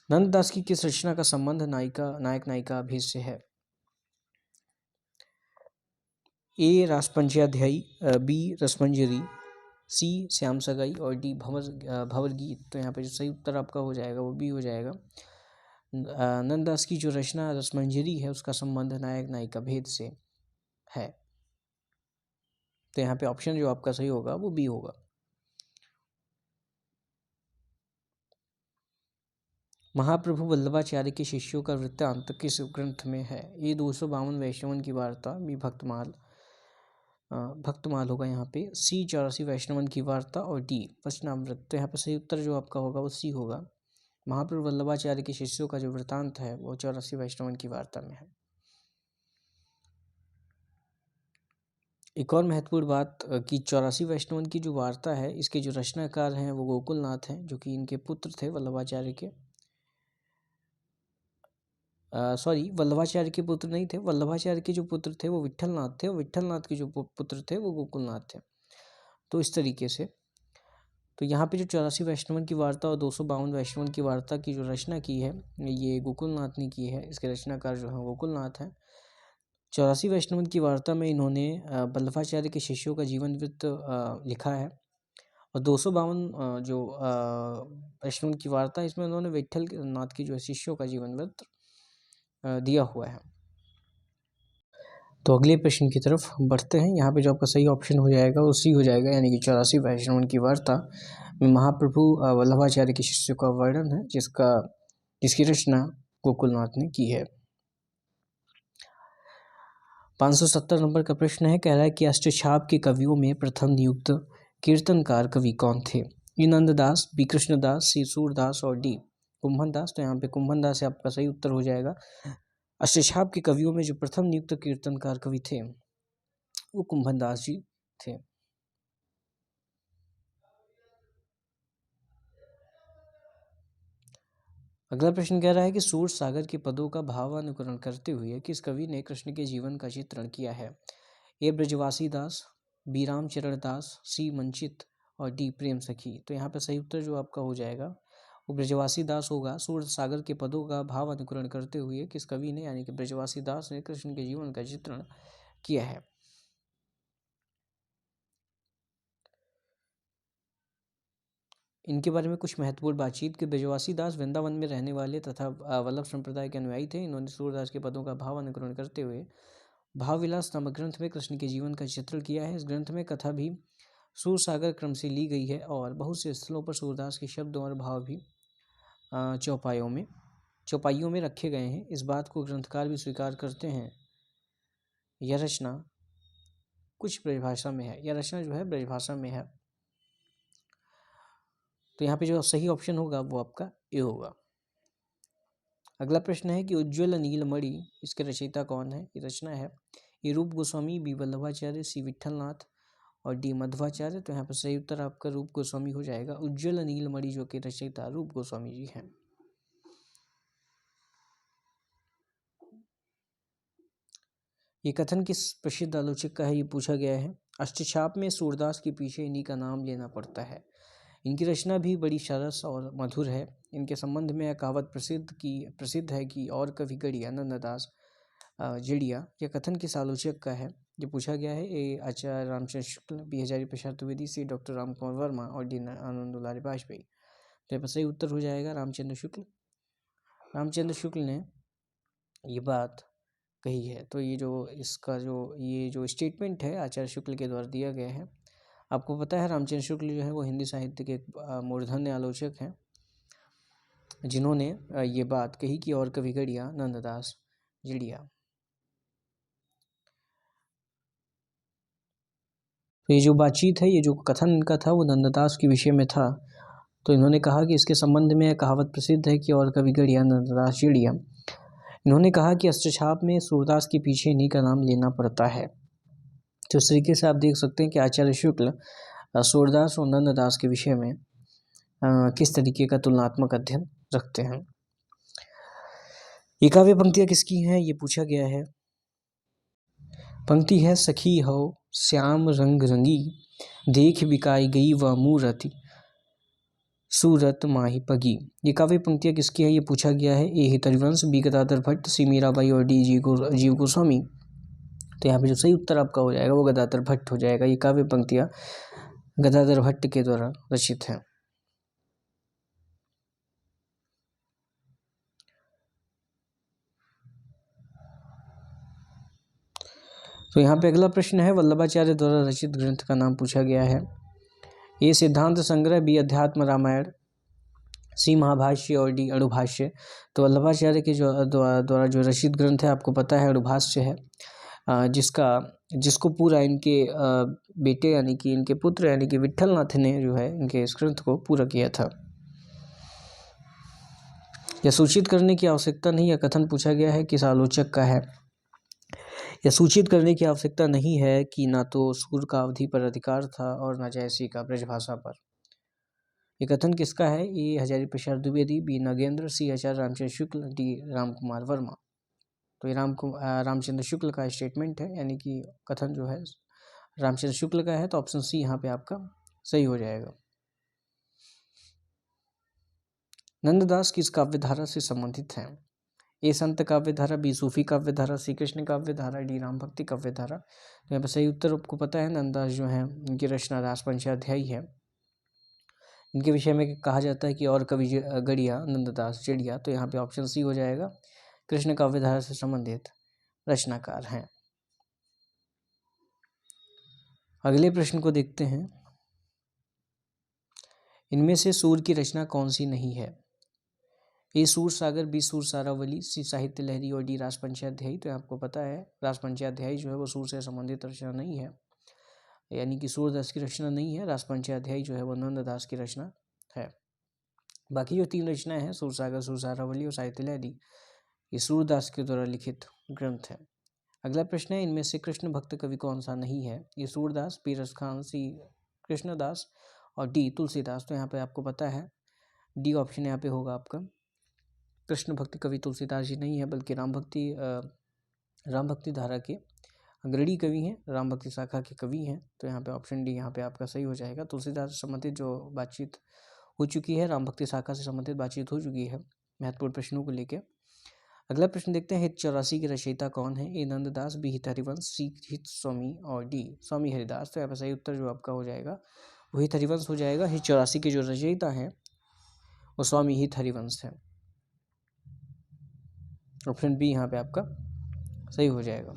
नंददास की किस रचना का संबंध नायक नायिका भेद से है? ए रासपंचाध्यायी, बी रसमंजरी, सी श्याम सगाई और डी भंवर गीत। तो यहाँ पे जो सही उत्तर आपका हो जाएगा वो बी हो जाएगा। नंददास की जो रचना रसमंजरी है उसका संबंध नायक नायिका भेद से है। तो यहाँ पे ऑप्शन जो आपका सही होगा वो बी होगा। महाप्रभु वल्लभाचार्य के शिष्यों का वृत्तांत किस ग्रंथ में है? ये 252 वैष्णवन की वार्ता, बी भक्तमाल होगा यहाँ पे, सी 84 वैष्णवन की वार्ता और डी वचनामृत। तो यहाँ पे सही उत्तर जो आपका होगा वो सी होगा। महाप्रभु वल्लभाचार्य के शिष्यों का जो वृत्तांत है वो 84 वैष्णवन की वार्ता में है। एक और महत्वपूर्ण बात कि 84 वैष्णवन की जो वार्ता है इसके जो रचनाकार हैं वो गोकुलनाथ हैं, जो कि इनके पुत्र थे वल्लभाचार्य के। वल्लभाचार्य के पुत्र नहीं थे। वल्लभाचार्य के जो पुत्र थे वो विट्ठलनाथ थे और विट्ठलनाथ के जो पुत्र थे वो गोकुलनाथ थे। तो इस तरीके से तो यहाँ पे जो 84 वैष्णवन की वार्ता और 252 वैष्णवन की वार्ता की जो रचना की है ये गोकुलनाथ ने की है। इसके रचनाकार जो है गोकुलनाथ हैं। 84 वैष्णवन की वार्ता में इन्होंने वल्लभाचार्य के शिष्यों का जीवन वृत्त लिखा है और 252 जो वैष्णवन की वार्ता इसमें उन्होंने विट्ठल नाथ की जो शिष्यों का जीवन वृत्त दिया हुआ है। तो अगले प्रश्न की तरफ बढ़ते हैं। यहाँ पे जो आपका सही ऑप्शन हो जाएगा वो सी हो जाएगा, यानी कि 84 वैष्णवन की वार्ता में महाप्रभु वल्लभाचार्य के शिष्यों का वर्णन है जिसकी रचना गोकुलनाथ ने की है। 570 नंबर का प्रश्न है, कह रहा है कि अष्टछाप के कवियों में प्रथम नियुक्त कीर्तनकार कवि कौन थे? ई नंददास, बी कृष्णदास, सी सूरदास और डी कुंभनदास। तो यहाँ पे कुंभनदास आपका सही उत्तर हो जाएगा। अष्टछाप के कवियों में जो प्रथम नियुक्त कीर्तनकार कवि थे वो कुंभनदास जी थे। अगला प्रश्न कह रहा है कि सूर सागर के पदों का भावानुकरण करते हुए किस कवि ने कृष्ण के जीवन का चित्रण किया है? ए ब्रजवासी दास, बी रामचरण दास, सी मंचित और डी प्रेम सखी। तो यहाँ पे सही उत्तर जो आपका हो जाएगा वो ब्रजवासी दास होगा। सूर सागर के पदों का भाव अनुकरण करते हुए किस कवि ने यानी कि ब्रजवासी दास ने कृष्ण के जीवन का चित्रण किया है? इनके बारे में कुछ महत्वपूर्ण बातचीत कि ब्रजवासी दास वृंदावन में रहने वाले तथा वल्लभ संप्रदाय के अनुयायी थे। इन्होंने सूरदास के पदों का भाव अनुकरण करते हुए भावविलास नामक ग्रंथ में कृष्ण के जीवन का चित्रण किया है। इस ग्रंथ में कथा भी सूर सागर क्रम से ली गई है और बहुत से स्थलों पर सूरदास के शब्द और भाव भी चौपाइयों में रखे गए हैं। इस बात को ग्रंथकार भी स्वीकार करते हैं। यह रचना कुछ ब्रजभाषा में है, यह रचना जो है ब्रजभाषा में है। तो यहाँ पे जो सही ऑप्शन होगा वो आपका ए होगा। अगला प्रश्न है कि उज्ज्वल नीलमणि इसके रचयिता कौन है? ये रचना है ए रूप गोस्वामी, बी वल्लभाचार्य, सी विठलनाथ और डी मध्वाचार्य। तो यहाँ पर सही उत्तर आपका रूप गोस्वामी हो जाएगा। उज्ज्वल नीलमणि जो कि रचयिता रूप गोस्वामी जी हैं। ये कथन किस प्रसिद्ध आलोचक का है? ये पूछा गया है। अष्टछाप में सूरदास के पीछे इन्हीं का नाम लेना पड़ता है। इनकी रचना भी बड़ी सरस और मधुर है। इनके संबंध में यह कहावत प्रसिद्ध है कि और कवि गढ़िया नंददास जिड़िया। यह कथन किस आलोचक का है? ये पूछा गया है। ए आचार्य रामचंद्र शुक्ल, बी हजारी प्रसाद द्विवेदी, सी डॉक्टर राम कुमार वर्मा और डी आनंद दुलारी वाजपेयी। तो यहाँ सही उत्तर हो जाएगा रामचंद्र शुक्ल। रामचंद्र शुक्ल ने ये बात कही है। तो ये जो स्टेटमेंट है आचार्य शुक्ल के द्वारा दिया गया है। आपको पता है रामचंद्र शुक्ल जो है वो हिंदी साहित्य के मूर्धन्य आलोचक हैं, जिन्होंने ये बात कही कि और कवि गढ़िया नंददास जिड़िया। तो ये जो बातचीत है, ये जो कथन इनका था वो नंददास के विषय में था। तो इन्होंने कहा कि इसके संबंध में कहावत प्रसिद्ध है कि और कवि गढ़िया नंददास जिड़िया। इन्होंने कहा कि अष्टछाप में सूरदास के पीछे इन्हीं का नाम लेना पड़ता है। तो इस तरीके से आप देख सकते हैं कि आचार्य शुक्ल सूरदास और नंददास के विषय में किस तरीके का तुलनात्मक अध्ययन रखते हैं। ये काव्य पंक्तियां किसकी हैं? ये पूछा गया है। पंक्ति है सखी हो श्याम रंग रंगी, देख बिकाई गई वह मूरति, सूरत माही पगी। ये काव्य पंक्तियां किसकी है? ये पूछा गया है। ए हितरिवंश, बी गदाधर भट्ट, सी मीराबाई और डी जीव गोस्वामी। तो यहाँ पे जो सही उत्तर आपका हो जाएगा वो गदाधर भट्ट हो जाएगा। ये काव्य पंक्तियां गदाधर भट्ट के द्वारा रचित हैं। तो यहाँ पे अगला प्रश्न है वल्लभाचार्य द्वारा रचित ग्रंथ का नाम पूछा गया है। ए सिद्धांत संग्रह, बी अध्यात्म रामायण, सी महाभाष्य और डी अणुभाष्य। तो वल्लभाचार्य के द्वारा जो रचित ग्रंथ है आपको पता है अणुभाष्य है, जिसको पूरा इनके बेटे यानी कि इनके पुत्र यानी कि विठलनाथ ने जो है इनके इस ग्रंथ को पूरा किया था। यह सूचित करने की आवश्यकता नहीं, यह कथन पूछा गया है किस आलोचक का है। यह सूचित करने की आवश्यकता नहीं है कि ना तो सूर का अवधि पर अधिकार था और न जयसी का ब्रजभाषा पर। ये कथन किसका है? ए हजारी प्रसाद द्विवेदी, बी नागेंद्र, सी आचार्य रामचंद्र शुक्ल, डी राम कुमार वर्मा। तो ये रामचंद्र शुक्ल का स्टेटमेंट है, यानी कि कथन जो है रामचंद्र शुक्ल का है। तो ऑप्शन सी यहाँ पे आपका सही हो जाएगा। नंददास किस काव्यधारा से संबंधित हैं? ए संत काव्यधारा, बी सूफी काव्यधारा, सी कृष्ण काव्यधारा, डी राम भक्ति काव्यधारा। तो यहाँ पर सही उत्तर आपको पता है नंददास जो है इनकी रचना रास पंचाध्यायी है। इनके विषय में कहा जाता है कि और कवि गढ़िया नंददास जिड़िया। तो यहाँ पे ऑप्शन सी हो जाएगा, कृष्ण काव्यधारा से संबंधित रचनाकार हैं। अगले प्रश्न को देखते हैं। इनमें से सूर की रचना कौन सी नहीं है? ए सूर सागर, बी सूर सारावली, सी साहित्य लहरी और डी रास पंचाध्यायी। तो आपको पता है रास पंचाध्यायी जो है वो सूर से संबंधित रचना नहीं है, यानी कि सूरदास की रचना नहीं है। रास पंचाध्यायी जो है वो नंददास की रचना है। बाकी जो 3 रचनाएं हैं सूर सागर, सूर सारावली और साहित्य लहरी, ये सूरदास के द्वारा लिखित ग्रंथ है। अगला प्रश्न है, इनमें से कृष्ण भक्त कवि कौन सा नहीं है? ये सूरदास, बी रस खान, सी कृष्णदास और डी तुलसीदास। तो यहाँ पे आपको पता है डी ऑप्शन यहाँ पे होगा आपका। कृष्ण भक्ति कवि तुलसीदास जी नहीं है, बल्कि राम भक्ति धारा के अग्रणी कवि हैं, राम भक्ति शाखा के कवि हैं। तो यहाँ पे ऑप्शन डी यहाँ पे आपका सही हो जाएगा। तुलसीदास से संबंधित जो बातचीत हो चुकी है, राम भक्ति शाखा से संबंधित बातचीत हो चुकी है महत्वपूर्ण प्रश्नों को लेकर। अगला प्रश्न देखते हैं, हित 84 के रचयिता कौन है? ए नंददास, बी हित हरिवंश, सी हित स्वामी और डी स्वामी हरिदास। तो यहाँ पर सही उत्तर जो आपका हो जाएगा वो हित हरिवंश हो जाएगा। हित 84 के जो रचयिता हैं वो स्वामी हित हरिवंश है। ऑप्शन बी यहाँ पे आपका सही हो जाएगा।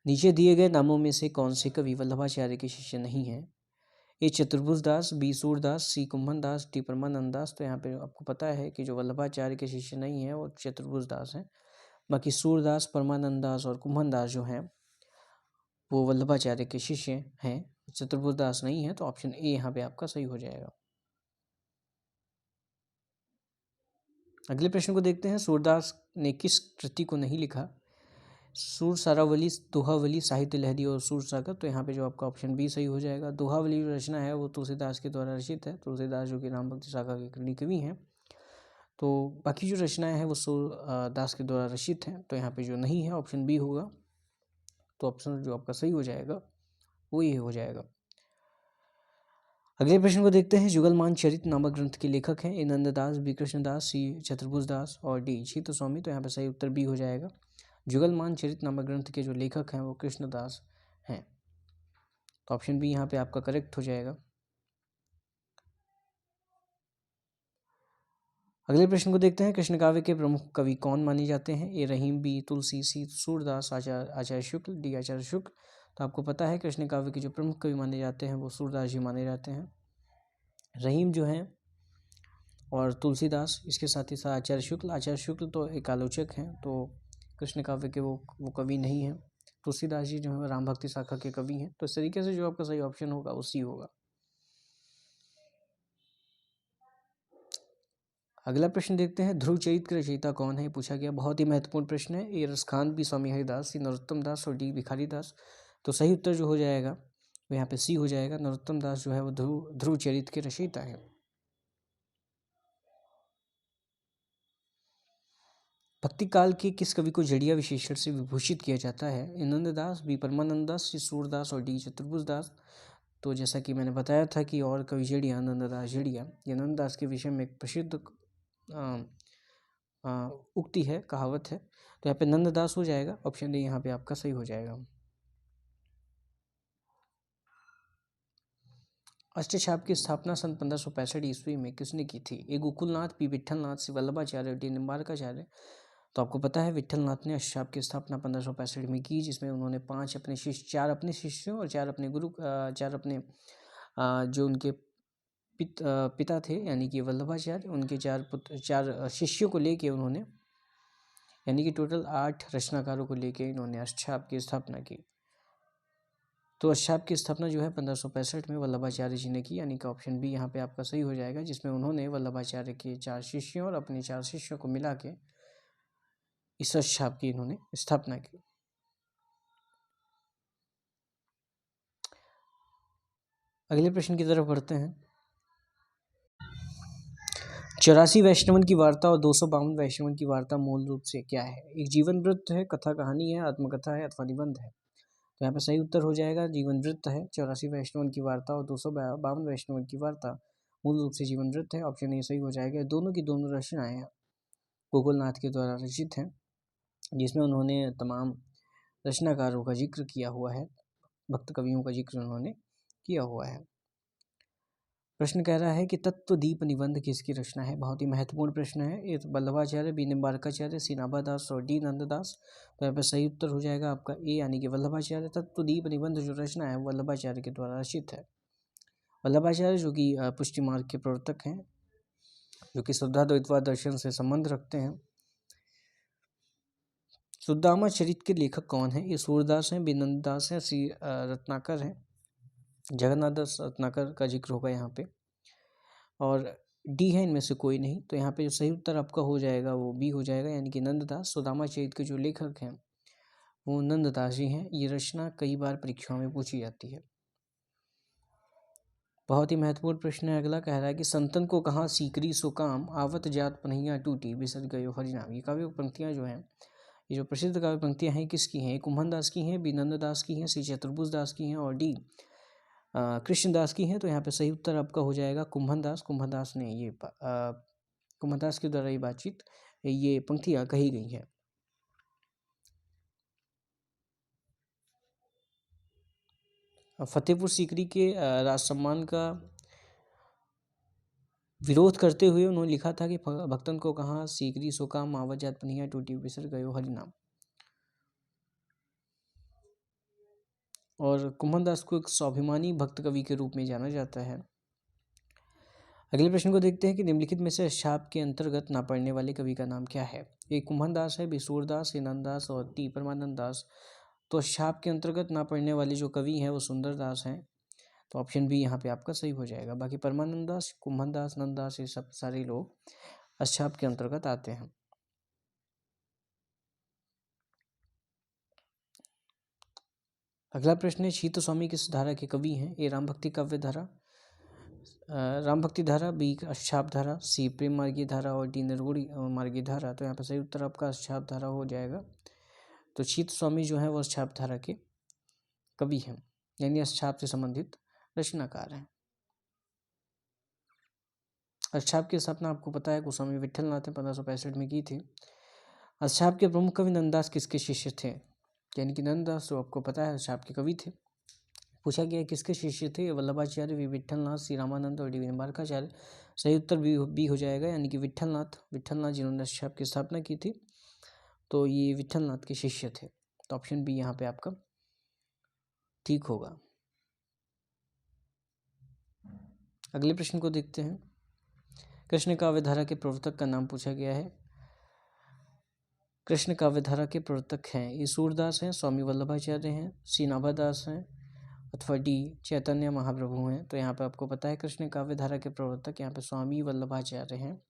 नीचे दिए गए नामों में से कौन से कवि वल्लभाचार्य के शिष्य नहीं हैं? ए चतुर्भुज दास, बी सूरदास, सी कुम्भन दास, डी परमानंद दास। तो यहाँ पे आपको पता है कि जो वल्लभाचार्य के शिष्य नहीं है वो चतुर्भुज दास हैं। बाकी सूरदास, परमानंद दास और कुम्भन दास जो हैं वो वल्लभाचार्य के शिष्य हैं, चतुर्भुज दास नहीं है। तो ऑप्शन ए यहाँ पे आपका सही हो जाएगा। अगले प्रश्न को देखते हैं, सूरदास ने किस कृति को नहीं लिखा? सूर सारावली, दोहावली, साहित्य लहरी और सूर सागर। तो यहाँ पे जो आपका ऑप्शन बी सही हो जाएगा। दोहावली जो रचना है वो तुलसीदास के द्वारा रचित है। तुलसीदास जो कि राम भक्ति शाखा के अग्रणी कवि हैं। तो बाकी जो रचनाएं हैं वो सूरदास के द्वारा रचित हैं। तो यहाँ पे जो नहीं है ऑप्शन बी होगा। तो ऑप्शन जो आपका सही हो जाएगा वो ये हो जाएगा। अगले प्रश्न को देखते हैं, जुगलमान चरित नामक ग्रंथ के लेखक हैं ए नंददास, बी कृष्णदास, सी चतुर्भुज दास और डी छित स्वामी। तो यहाँ पे सही उत्तर बी हो जाएगा। जुगलमान चरित नामक ग्रंथ के जो लेखक हैं वो कृष्णदास हैं। तो ऑप्शन बी यहाँ पे आपका करेक्ट हो जाएगा। अगले प्रश्न को देखते हैं, कृष्ण काव्य के प्रमुख कवि कौन माने जाते हैं? ए रहीम, बी तुलसी, सी सूरदास, आचार्य शुक्ल, डी आचार्य शुक्ल। तो आपको पता है कृष्ण काव्य के जो प्रमुख कवि माने जाते हैं वो सूरदास जी माने जाते हैं। रहीम जो हैं और तुलसीदास, इसके साथ ही साथ आचार्य शुक्ल तो एक आलोचक हैं, तो कृष्ण काव्य के वो कवि नहीं हैं। तुलसीदास जी जो है राम भक्ति शाखा के कवि हैं। तो इस तरीके से जो आपका सही ऑप्शन होगा उसी होगा। अगला प्रश्न देखते हैं, ध्रुव चरित के रचयिता कौन है? पूछा गया, बहुत ही महत्वपूर्ण प्रश्न है। ए रस खान, बी स्वामी हरिदास, सी नरोत्तम दास और डी भिखारी दास। तो सही उत्तर जो हो जाएगा वो यहाँ पे सी हो जाएगा। नरोत्तम दास जो है वो ध्रुव चरित के रचयिता है। भक्ति काल के किस कवि को जड़िया विशेषण से विभूषित किया जाता है? ए नंददास, बी परमानंद दास, सी सूरदास और डी चतुर्भुज दास। तो जैसा कि मैंने बताया था कि और कवि जड़िया नंददास जड़िया, ये नंददास के विषय में एक प्रसिद्ध उक्ति है, कहावत है। तो यहाँ पे नंददास हो जाएगा। ऑप्शन डी यहाँ पे आपका सही हो जाएगा। अष्टछाप की स्थापना सन 1565 ईस्वी में किसने की थी? ए गोकुलनाथ, बी विट्ठलनाथ, सी वल्लभाचार्य, डी निम्बार्काचार्य। तो आपको पता है विट्ठलनाथ ने अष्टछाप की स्थापना 1565 में की, जिसमें उन्होंने 5 अपने शिष्य, 4 अपने शिष्यों और 4 अपने गुरु, 4 अपने जो उनके पिता थे यानी कि वल्लभाचार्य, उनके 4 शिष्यों को लेके उन्होंने, यानी कि टोटल 8 रचनाकारों को लेके इन्होंने अष्टछाप की स्थापना की। तो अष्टछाप की स्थापना जो है 1565 में वल्लभाचार्य जी ने की, यानी कि ऑप्शन बी यहाँ पे आपका सही हो जाएगा, जिसमें उन्होंने वल्लभाचार्य के 4 शिष्यों और अपने 4 शिष्यों को मिला के इस अष्टछाप की इन्होंने स्थापना की। अगले प्रश्न की तरफ बढ़ते हैं। 84 वैष्णवन की वार्ता और 252 वैष्णवन की वार्ता मूल रूप से क्या है? एक जीवन वृत्त है, कथा कहानी है, आत्मकथा है अथवा निबंध है। तो यहाँ पे सही उत्तर हो जाएगा जीवन वृत्त है। 84 वैष्णवन की वार्ता और 252 वैष्णवन की वार्ता मूल रूप से जीवन वृत्त है। ऑप्शन ए सही हो जाएगा। दोनों की दोनों रचनाएं गोकुलनाथ के द्वारा रचित हैं, जिसमें उन्होंने तमाम रचनाकारों का जिक्र किया हुआ है, भक्त कवियों का जिक्र उन्होंने किया हुआ है। प्रश्न कह रहा है कि तत्वदीप निबंध किसकी रचना है? बहुत ही महत्वपूर्ण प्रश्न है। ये वल्लभाचार्य, बी निम्बार्काचार्य, सी नाभादास और डी नंददास। तो यहाँ पर सही उत्तर हो जाएगा आपका ए, यानी कि वल्लभाचार्य। तत्वदीप निबंध जो रचना है वल्लभाचार्य के द्वारा रचित है। वल्लभाचार्य जो कि पुष्टि मार्ग के प्रवर्तक हैं, जो कि शुद्धाद्वैतवाद दर्शन से संबंध रखते हैं। सुदामा चरित के लेखक कौन है? ये सूरदास हैं, बिनंदास हैं, श्री रत्नाकर हैं, जगन्नाथ दास रत्नाकर का जिक्र होगा यहाँ पे, और डी है इनमें से कोई नहीं। तो यहाँ पे जो सही उत्तर आपका हो जाएगा वो बी हो जाएगा, यानी कि नंददास। सुदामा चरित के जो लेखक हैं वो नंददास जी हैं। ये रचना कई बार परीक्षाओं में पूछी जाती है। बहुत ही महत्वपूर्ण प्रश्न है अगला। कह रहा है कि संतन को कहाँ सीकरी सो काम, आवत जात पनहिया टूटी बिसर गयो हरिनाम। ये काव्य पंक्तियाँ जो हैं, ये जो प्रसिद्ध काव्य पंक्तियाँ हैं, किसकी हैं? कुम्भन दास की हैं, बी नंददास की हैं, श्री चतुर्भुज दास की हैं, और डी कृष्णदास की हैं। तो यहाँ पे सही उत्तर आपका हो जाएगा कुम्भन दास। कुम्भन दास ने ये कुम्भन दास के द्वारा ये पंक्तियाँ कही गई हैं। फतेहपुर सीकरी के राज सम्मान का विरोध करते हुए उन्होंने लिखा था कि भक्तन को कहाँ सीकरी सो काम, आवत जात पनिया टूटी बिसर गयो हरिनाम। और कुम्भन दास को एक स्वाभिमानी भक्त कवि के रूप में जाना जाता है। अगले प्रश्न को देखते हैं कि निम्नलिखित में से छाप के अंतर्गत ना पढ़ने वाले कवि का नाम क्या है? ए कुम्भन दास है, बी सूरदास, नंददास, और टी परमानंद दास। तो छाप के अंतर्गत ना पढ़ने वाले जो कवि हैं वो सुंदर दास हैं। तो ऑप्शन बी यहाँ पे आपका सही हो जाएगा। बाकी परमानंद दास, कुम्भन दास, नंददास, ये सब सारे लोग अछाप के अंतर्गत आते हैं। अगला प्रश्न है, शीत स्वामी किस धारा के कवि हैं? ए राम भक्ति काव्य धारा, राम भक्ति धारा, बी अछाप धारा, सी प्रेम मार्गी धारा, और डी निर्गुणी मार्गी धारा। तो यहाँ पर सही उत्तर आपका अछाप धारा हो जाएगा। तो शीत स्वामी जो है वो अछाप धारा के कवि हैं, यानी अछाप से संबंधित रचनाकार हैं। अछाप की स्थापना आपको पता है गोस्वामी विट्ठलनाथ ने 1565 में की थी। अछाप के प्रमुख कवि नंददास किसके शिष्य थे? यानी कि नंददास जो आपको पता है अछाप के कवि थे। पूछा गया किसके शिष्य थे? वल्लभाचार्य, वी विट्ठलनाथ, श्री रामानंद, और डी निम्बार्काचार्य। सही उत्तर बी हो जाएगा, यानी कि विट्ठलनाथ जिन्होंने अछाप की स्थापना की थी, तो ये विट्ठलनाथ के शिष्य थे। तो ऑप्शन बी यहाँ पे आपका ठीक होगा। अगले प्रश्न को देखते हैं। कृष्ण काव्यधारा के प्रवर्तक का नाम पूछा गया है। कृष्ण काव्यधारा के प्रवर्तक हैं ये सूरदास हैं, स्वामी वल्लभाचार्य हैं, श्री नाभादास हैं, अथवा डी चैतन्य महाप्रभु हैं। तो यहाँ पे आपको पता है कृष्ण काव्यधारा के प्रवर्तक यहाँ पे स्वामी वल्लभाचार्य हैं।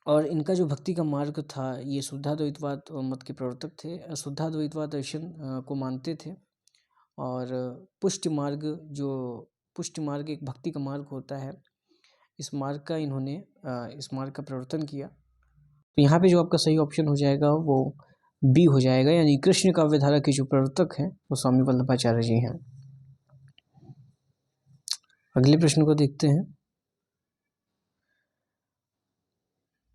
और इनका जो भक्ति का मार्ग था ये शुद्धाद्वैतवाद मत के प्रवर्तक थे, शुद्धाद्वैतवाद दर्शन को मानते थे। और पुष्टि मार्ग एक भक्ति का मार्ग होता है, इस मार्ग का प्रवर्तन किया। तो यहाँ पे जो आपका सही ऑप्शन हो जाएगा वो बी हो जाएगा, यानी कृष्ण काव्यधारा के जो प्रवर्तक हैं वो स्वामी वल्लभाचार्य जी हैं। अगले प्रश्न को देखते हैं।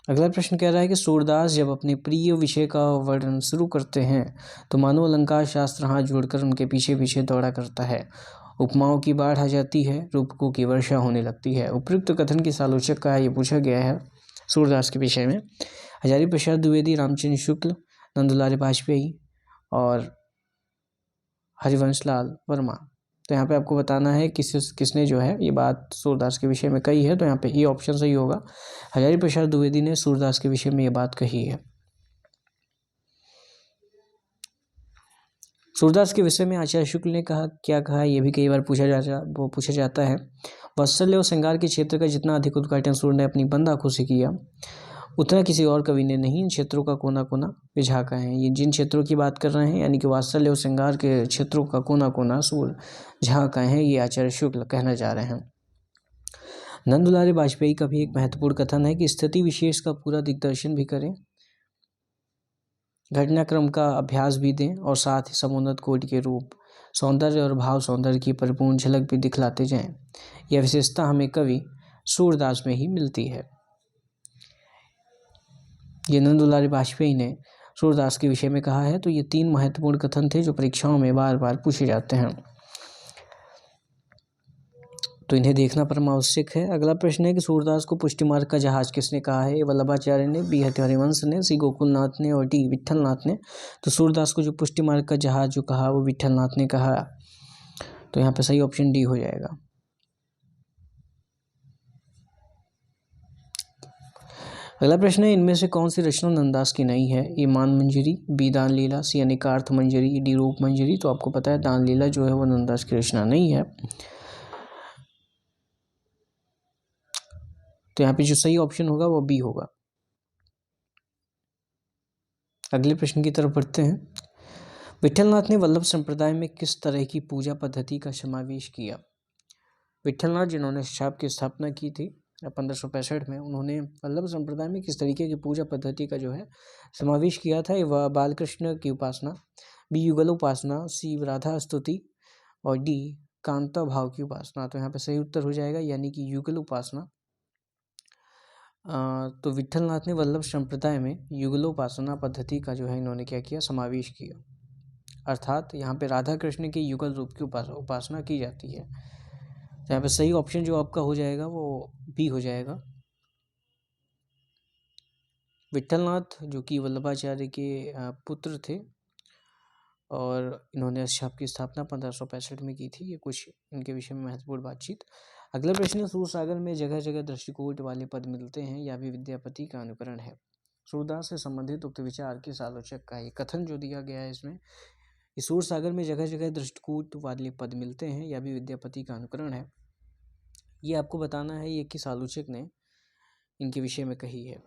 अगला प्रश्न कह रहा है कि सूरदास जब अपने प्रिय विषय का वर्णन शुरू करते हैं तो मानव अलंकार शास्त्र हाथ जोड़कर उनके पीछे पीछे दौड़ा करता है। उपमाओं की बाढ़ आ जाती है, रूपकों की वर्षा होने लगती है। उपयुक्त कथन किस आलोचक का है? ये पूछा गया है सूरदास के विषय में। हजारी प्रसाद द्विवेदी, रामचंद्र शुक्ल, नंदलाल वाजपेयी, और हरिवंशलाल वर्मा। तो यहाँ पे आपको बताना है किसने जो है ये बात सूरदास के विषय में कही है। तो यहाँ पे ये ऑप्शन सही होगा, हजारी प्रसाद द्विवेदी ने सूरदास के विषय में ये बात कही है। सूरदास के विषय में आचार्य शुक्ल ने क्या कहा, ये भी कई बार पूछा जाता है। वात्सल्य और श्रृंगार के क्षेत्र का जितना अधिक उद्घाटन सूर्य ने अपनी बंद आंखों से किया उतना किसी और कवि ने नहीं। इन क्षेत्रों का कोना कोना वे झाँका है। ये जिन क्षेत्रों की बात कर रहे हैं, यानी कि वात्सल्य और श्रृंगार के क्षेत्रों का कोना कोना सूर्य झाँका है, ये आचार्य शुक्ल कहना जा रहे हैं। नंदलाल वाजपेयी का भी एक महत्वपूर्ण कथन है कि स्थिति विशेष का पूरा दिग्दर्शन भी करें, घटनाक्रम का अभ्यास भी दें, और साथ ही समुन्नत कोटि के रूप, सौंदर्य और भाव सौंदर्य की परिपूर्ण झलक भी दिखलाते जाएं। यह विशेषता हमें कवि सूरदास में ही मिलती है। ये नंदलाल वाजपेयी ने सूरदास के विषय में कहा है। तो ये 3 महत्वपूर्ण कथन थे जो परीक्षाओं में बार बार पूछे जाते हैं, तो इन्हें देखना परमावश्यक है। अगला प्रश्न है कि सूरदास को पुष्टि मार्ग का जहाज किसने कहा है? वल्लभाचार्य ने, बी हरिवंश ने, सी गोकुलनाथ ने, और डी विट्ठलनाथ ने। तो सूरदास को जो पुष्टि मार्ग का जहाज जो कहा वो विट्ठलनाथ ने कहा। तो यहाँ पे सही ऑप्शन डी हो जाएगा। अगला प्रश्न है, इनमें से कौन सी रचना नंददास की नहीं है? ए मान मंजरी, बी दान लीला, सी अनेकार्थ मंजरी, डी रूप मंजरी। तो आपको पता है दान लीला जो है वो नंददास की रचना नहीं है। तो यहाँ पे जो सही ऑप्शन होगा वो बी होगा। अगले प्रश्न की तरफ बढ़ते हैं। विठलनाथ ने वल्लभ संप्रदाय में किस तरह की पूजा पद्धति का समावेश किया? विठलनाथ जिन्होंने छाप की स्थापना की थी 1565 में, उन्होंने वल्लभ संप्रदाय में किस तरीके की पूजा पद्धति का जो है समावेश किया था? वह बालकृष्ण की उपासना, बी युगल उपासना, सी राधा स्तुति और डी कांता भाव की उपासना। तो यहाँ पे सही उत्तर हो जाएगा यानी कि युगल उपासना। तो विठलनाथ ने वल्लभ संप्रदाय में युगलोपासना पद्धति का जो है इन्होंने क्या किया? समावेश किया। अर्थात यहाँ पे राधा कृष्ण के युगल रूप की उपासना की जाती है। तो यहाँ पे सही ऑप्शन जो आपका हो जाएगा वो बी हो जाएगा। विठलनाथ जो कि वल्लभाचार्य के पुत्र थे और इन्होंने इस छाप की स्थापना 1565 में की थी। ये कुछ इनके विषय में महत्वपूर्ण बातचीत। अगला प्रश्न, सूरसागर में जगह जगह दृष्टिकूट वाले पद मिलते हैं, या भी विद्यापति का अनुकरण है? सूरदास से संबंधित उक्त विचार किस आलोचक का है? कथन जो दिया गया है इसमें, सूरसागर में जगह जगह दृष्टिकूट वाले पद मिलते हैं, या भी विद्यापति का अनुकरण है। ये आपको बताना है ये किस आलोचक ने इनके विषय में कही है।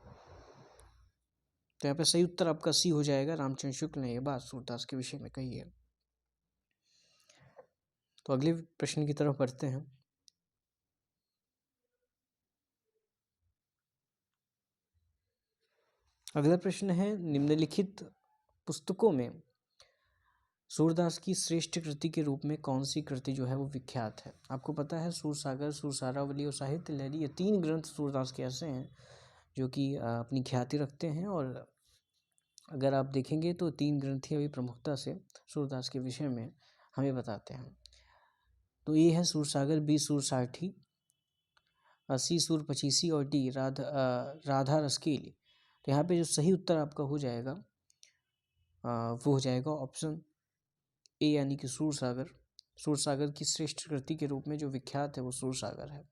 तो यहाँ पे सही उत्तर आपका सी हो जाएगा। रामचंद्र शुक्ल ने यह बात सूरदास के विषय में कही है। तो अगले प्रश्न की तरफ बढ़ते हैं। अगला प्रश्न है, निम्नलिखित पुस्तकों में सूरदास की श्रेष्ठ कृति के रूप में कौन सी कृति जो है वो विख्यात है? आपको पता है सूरसागर, सुरसारावली और साहित्य लहरी, ये 3 ग्रंथ सूरदास के ऐसे हैं जो कि अपनी ख्याति रखते हैं। और अगर आप देखेंगे तो 3 ग्रंथ ही अभी प्रमुखता से सूरदास के विषय में हमें बताते हैं। तो ये है सूरसागर, बी सूरसाठी, सी सूर पचीसी और डी राधा रसकीली। तो यहाँ पे जो सही उत्तर आपका हो जाएगा वो हो जाएगा ऑप्शन ए यानी कि सूरसागर। सूरसागर की श्रेष्ठ कृति के रूप में जो विख्यात है वो सूरसागर है।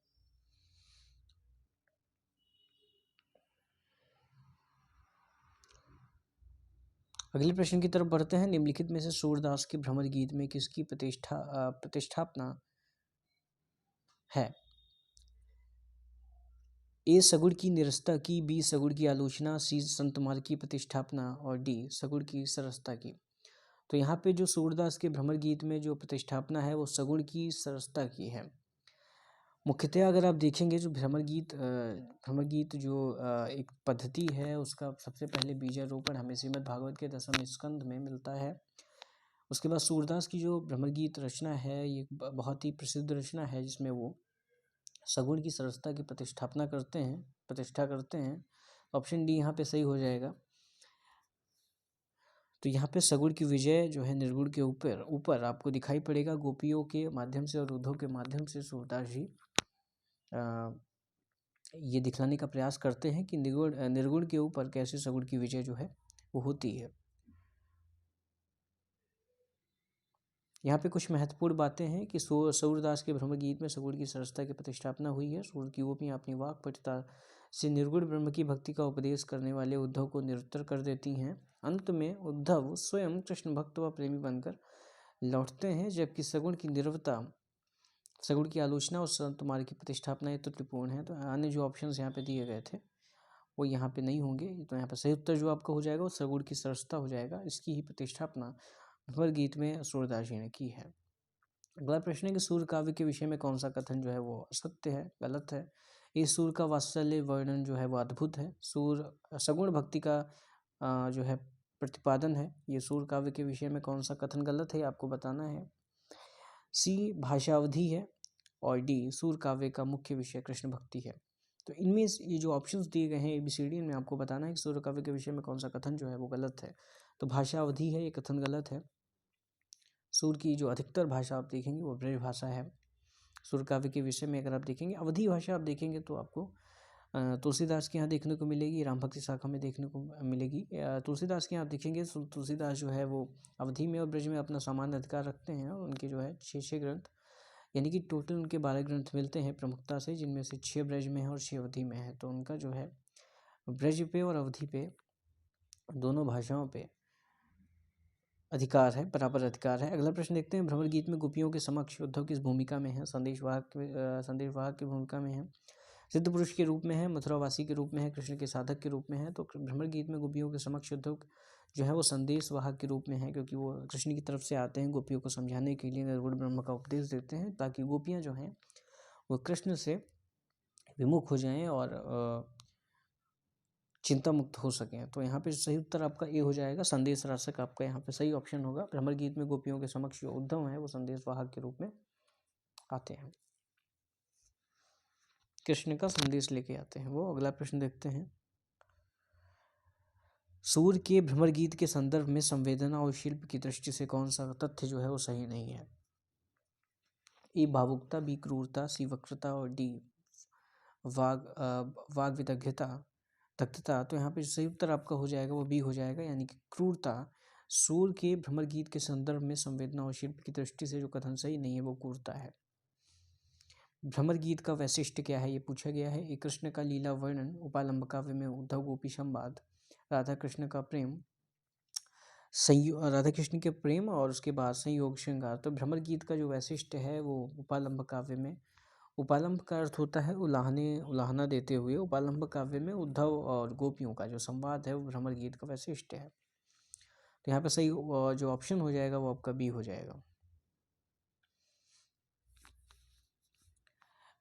अगले प्रश्न की तरफ बढ़ते हैं। निम्नलिखित में से सूरदास के भ्रमर गीत में किसकी प्रतिष्ठापना है? ए सगुण की निरस्ता की, बी सगुण की आलोचना, सी संतमार की प्रतिष्ठापना और डी सगुण की सरसता की। तो यहाँ पे जो सूरदास के भ्रमर गीत में जो प्रतिष्ठापना है वो सगुण की सरसता की है। मुख्यतः अगर आप देखेंगे जो भ्रमर गीत जो एक पद्धति है उसका सबसे पहले बीजारोपण हमें श्रीमद् भागवत के 10वें स्कंध में मिलता है। उसके बाद सूरदास की जो भ्रमर गीत रचना है ये बहुत ही प्रसिद्ध रचना है जिसमें वो सगुण की सरसता की प्रतिष्ठा करते हैं। ऑप्शन डी यहाँ पे सही हो जाएगा। तो यहाँ पे सगुण की विजय जो है निर्गुण के ऊपर आपको दिखाई पड़ेगा। गोपियों के माध्यम से और उद्धव के माध्यम से सूरदास जी ये दिखलाने का प्रयास करते हैं कि निर्गुण के ऊपर कैसे सगुण की विजय जो है वो होती है। यहाँ पे कुछ महत्वपूर्ण बातें हैं कि सूरदास के भ्रमर गीत में सगुण की सरसता की प्रतिष्ठापना हुई है। सूर की गोपियाँ अपनी वाक पटुता से निर्गुण ब्रह्म की भक्ति का उपदेश करने वाले उद्धव को निरुत्तर कर देती हैं। अंत में उद्धव स्वयं कृष्ण भक्त व प्रेमी बनकर लौटते हैं, जबकि सगुण की निर्वता, सगुण की आलोचना और संत मार्ग की प्रतिष्ठापना ये त्रुटिपूर्ण है। तो अन्य जो ऑप्शंस यहाँ पे दिए गए थे वो यहाँ पे नहीं होंगे। तो यहाँ पे सही उत्तर जो आपका हो जाएगा वो सगुण की सरसता हो जाएगा। इसकी ही प्रतिष्ठापना भ्रमर गीत में सूरदास जी ने की है। अगला प्रश्न है कि सूर काव्य के विषय में कौन सा कथन जो है वो असत्य है, गलत है? इस सूर का वात्सल्य वर्णन जो है वो अद्भुत है। सूर सगुण भक्ति का जो है प्रतिपादन है। ये सूर काव्य के विषय में कौन सा कथन गलत है आपको बताना है। सी भाषावधि है और डी सूर काव्य का मुख्य विषय कृष्ण भक्ति है। तो इनमें ये जो ऑप्शंस दिए गए हैं ABCD में आपको बताना है कि सूर काव्य के विषय में कौन सा कथन जो है वो गलत है। तो भाषावधि है, ये कथन गलत है। सूर की जो अधिकतर भाषा आप देखेंगे वो ब्रज भाषा है। सूर काव्य के विषय में अगर आप देखेंगे अवधी भाषा आप देखेंगे तो आपको तुलसीदास के यहाँ देखने को मिलेगी, राम भक्ति शाखा में देखने को मिलेगी। तुलसीदास के यहाँ आप देखेंगे तुलसीदास जो है वो अवधी में और ब्रज में अपना सामान्य अधिकार रखते हैं और उनके जो है 6 ग्रंथ यानी कि टोटल उनके 12 ग्रंथ मिलते हैं प्रमुखता से, जिनमें से 6 ब्रज में है और 6 अवधि में है। तो उनका जो है ब्रज पे और अवधि पे दोनों भाषाओं पे अधिकार है, बराबर अधिकार है। अगला प्रश्न देखते हैं, भ्रमर गीत में गोपियों के समक्ष उद्धव किस भूमिका में है? संदेशवाहक की भूमिका में है, सिद्ध पुरुष के रूप में है, मथुरावासी के रूप में है, कृष्ण के साधक के रूप में है। तो भ्रमर गीत में गोपियों के समक्ष उद्धव जो है वो संदेशवाहक के रूप में है, क्योंकि वो कृष्ण की तरफ से आते हैं गोपियों को समझाने के लिए, निर्गुण ब्रह्म का उपदेश देते हैं, ताकि गोपियाँ जो हैं वो कृष्ण से विमुख हो जाएं और चिंता मुक्त हो सकें। तो यहाँ पे सही उत्तर आपका ए हो जाएगा, संदेश राशक आपका यहाँ पे सही ऑप्शन होगा। भ्रमर गीत में गोपियों के समक्ष जो उद्धव है वो संदेश वाहक के रूप में आते हैं, कृष्ण का संदेश लेके आते हैं वो। अगला प्रश्न देखते हैं, सूर्य के भ्रमर गीत के संदर्भ में संवेदना और शिल्प की दृष्टि से कौन सा तथ्य जो है वो सही नहीं है? ए भावुकता, बी क्रूरता, सी वक्रता और डी वाग विदग्धता दक्षता। तो यहाँ पे सही उत्तर आपका हो जाएगा वो बी हो जाएगा, यानी कि क्रूरता। सूर्य के भ्रमर गीत के संदर्भ में संवेदना और शिल्प की दृष्टि से जो कथन सही नहीं है वो क्रूरता है। भ्रमर गीत का वैशिष्ट्य क्या है ये पूछा गया है। एक कृष्ण का लीला वर्णन, उपालंब काव्य में उद्धव गोपी संवाद, राधा कृष्ण का प्रेम, राधा कृष्ण के प्रेम और उसके बाद संयोग श्रृंगार। तो भ्रमर गीत का जो वैशिष्ट्य है वो उपालंब काव्य में, उपालंब का अर्थ होता है उलाहना देते हुए, उपालंब काव्य में उद्धव और गोपियों का जो संवाद है वो भ्रमर गीत का वैशिष्ट्य है। तो यहाँ पे सही जो ऑप्शन हो जाएगा वो आपका बी हो जाएगा।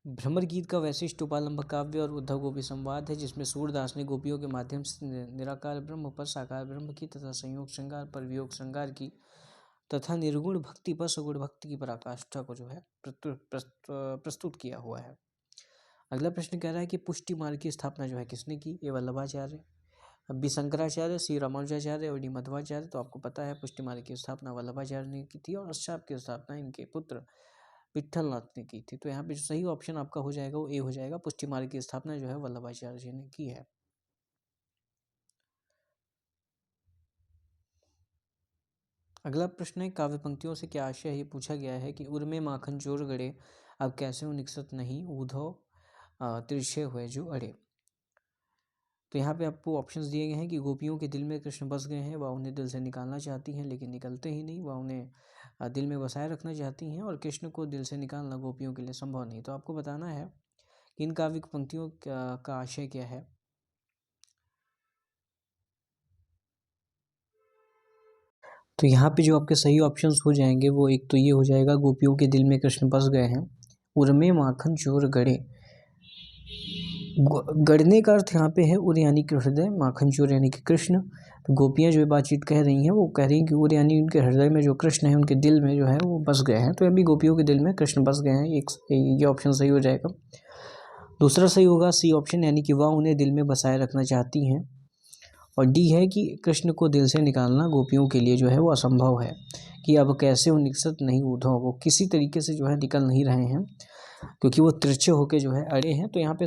भ्रमर गीत का वैशिष्ट उपालंब काव्य और उद्धव गोपी संवाद है, जिसमें सूरदास ने गोपियों के माध्यम से निराकार ब्रह्म पर साकार ब्रह्म की तथा संयोग श्रृंगार पर वियोग श्रृंगार की तथा निर्गुण भक्ति पर सगुण भक्ति की पराकाष्ठा को जो है प्रस्तुत किया हुआ है। अगला प्रश्न कह रहा है कि पुष्टि मार्ग की स्थापना जो है किसने की? ए वल्लभाचार्य, बी शंकराचार्य, सी रामानुजाचार्य और डी मध्वाचार्य। तो आपको पता है पुष्टि मार्ग की स्थापना वल्लभाचार्य ने की थी और अष्टाप की स्थापना इनके पुत्र विट्ठलनाथ ने की थी। तो यहाँ पे जो सही ऑप्शन आपका हो जाएगा वो ए हो जाएगा, पुष्टि मार्ग की स्थापना जो है वल्लभाचार्य जी ने की है। अगला प्रश्न है, काव्य पंक्तियों से क्या आशय है? ये पूछा गया है कि उर्मे माखन चोर गड़े, अब कैसे हो निकसत नहीं, ऊधो तिरछे हुए जो अड़े। तो यहाँ पे आपको ऑप्शंस दिए गए हैं कि गोपियों के दिल में कृष्ण बस गए हैं, वह उन्हें दिल से निकालना चाहती हैं लेकिन निकलते ही नहीं, वह उन्हें दिल में बसाए रखना चाहती हैं और कृष्ण को दिल से निकालना गोपियों के लिए संभव नहीं। तो आपको बताना है कि इन काव्य पंक्तियों का आशय क्या है। तो यहाँ पे जो आपके सही ऑप्शंस हो जाएंगे वो एक तो ये हो जाएगा, गोपियों के दिल में कृष्ण बस गए हैं, उर्मे माखन चोर गड़े। गढ़ने का अर्थ यहाँ पे है उर यानी कि हृदय, माखन चोर यानी कि कृष्ण। तो गोपियाँ जो बातचीत कह रही हैं वो कह रही हैं कि उर यानी उनके हृदय में जो कृष्ण है उनके दिल में जो है वो बस गए हैं। तो अभी गोपियों के दिल में कृष्ण बस गए हैं, ये ऑप्शन सही हो जाएगा। दूसरा सही होगा सी ऑप्शन, यानी कि वह उन्हें दिल में बसाए रखना चाहती हैं। और डी है कि कृष्ण को दिल से निकालना गोपियों के लिए जो है वो असंभव है, कि अब कैसे वो निकसत नहीं ऊधो, वो किसी तरीके से जो है निकल नहीं रहे हैं क्योंकि वो तिरछे होके जो है अड़े हैं। तो यहाँ पे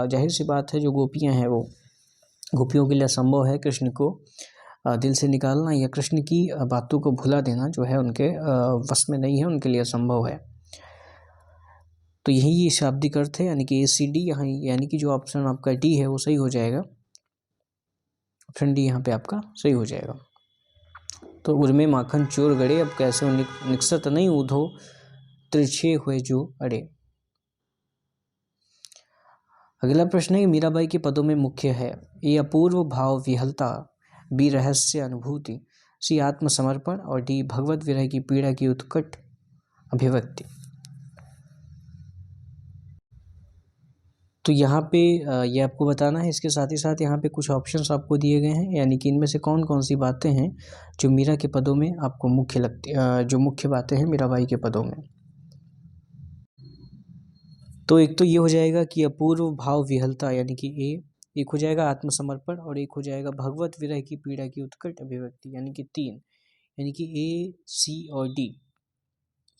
जाहिर सी बात है जो गोपियाँ हैं वो गोपियों के लिए असंभव है कृष्ण को दिल से निकालना या कृष्ण की बातों को भुला देना जो है उनके वश में नहीं है, उनके लिए असंभव है। तो यही ये शाब्दिक अर्थ है, यानी कि ACD यहाँ, यानी कि जो ऑप्शन आपका डी है वो सही हो जाएगा। ऑप्शन डी यहाँ पे आपका सही हो जाएगा। तो उर्मे माखन चोर गड़े, अब कैसे निकसत नहीं ऊधो तिरछे हुए जो अड़े। अगला प्रश्न है कि मीराबाई के पदों में मुख्य है। ए अपूर्व भाव विहलता, बी रहस्य अनुभूति, सी आत्मसमर्पण और डी भगवत विरह की पीड़ा की उत्कट अभिव्यक्ति। तो यहाँ पे ये आपको बताना है, इसके साथ ही साथ यहाँ पे कुछ ऑप्शंस आपको दिए गए हैं, यानी कि इनमें से कौन कौन सी बातें हैं जो मीरा के पदों में आपको मुख्य लगती, जो मुख्य बातें हैं मीराबाई के पदों में। तो एक तो ये हो जाएगा कि अपूर्व भाव विहलता, यानी कि ए, एक हो जाएगा आत्मसमर्पण और एक हो जाएगा भगवत विरह की पीड़ा की उत्कट अभिव्यक्ति, यानी कि 3, यानी कि ए, सी और डी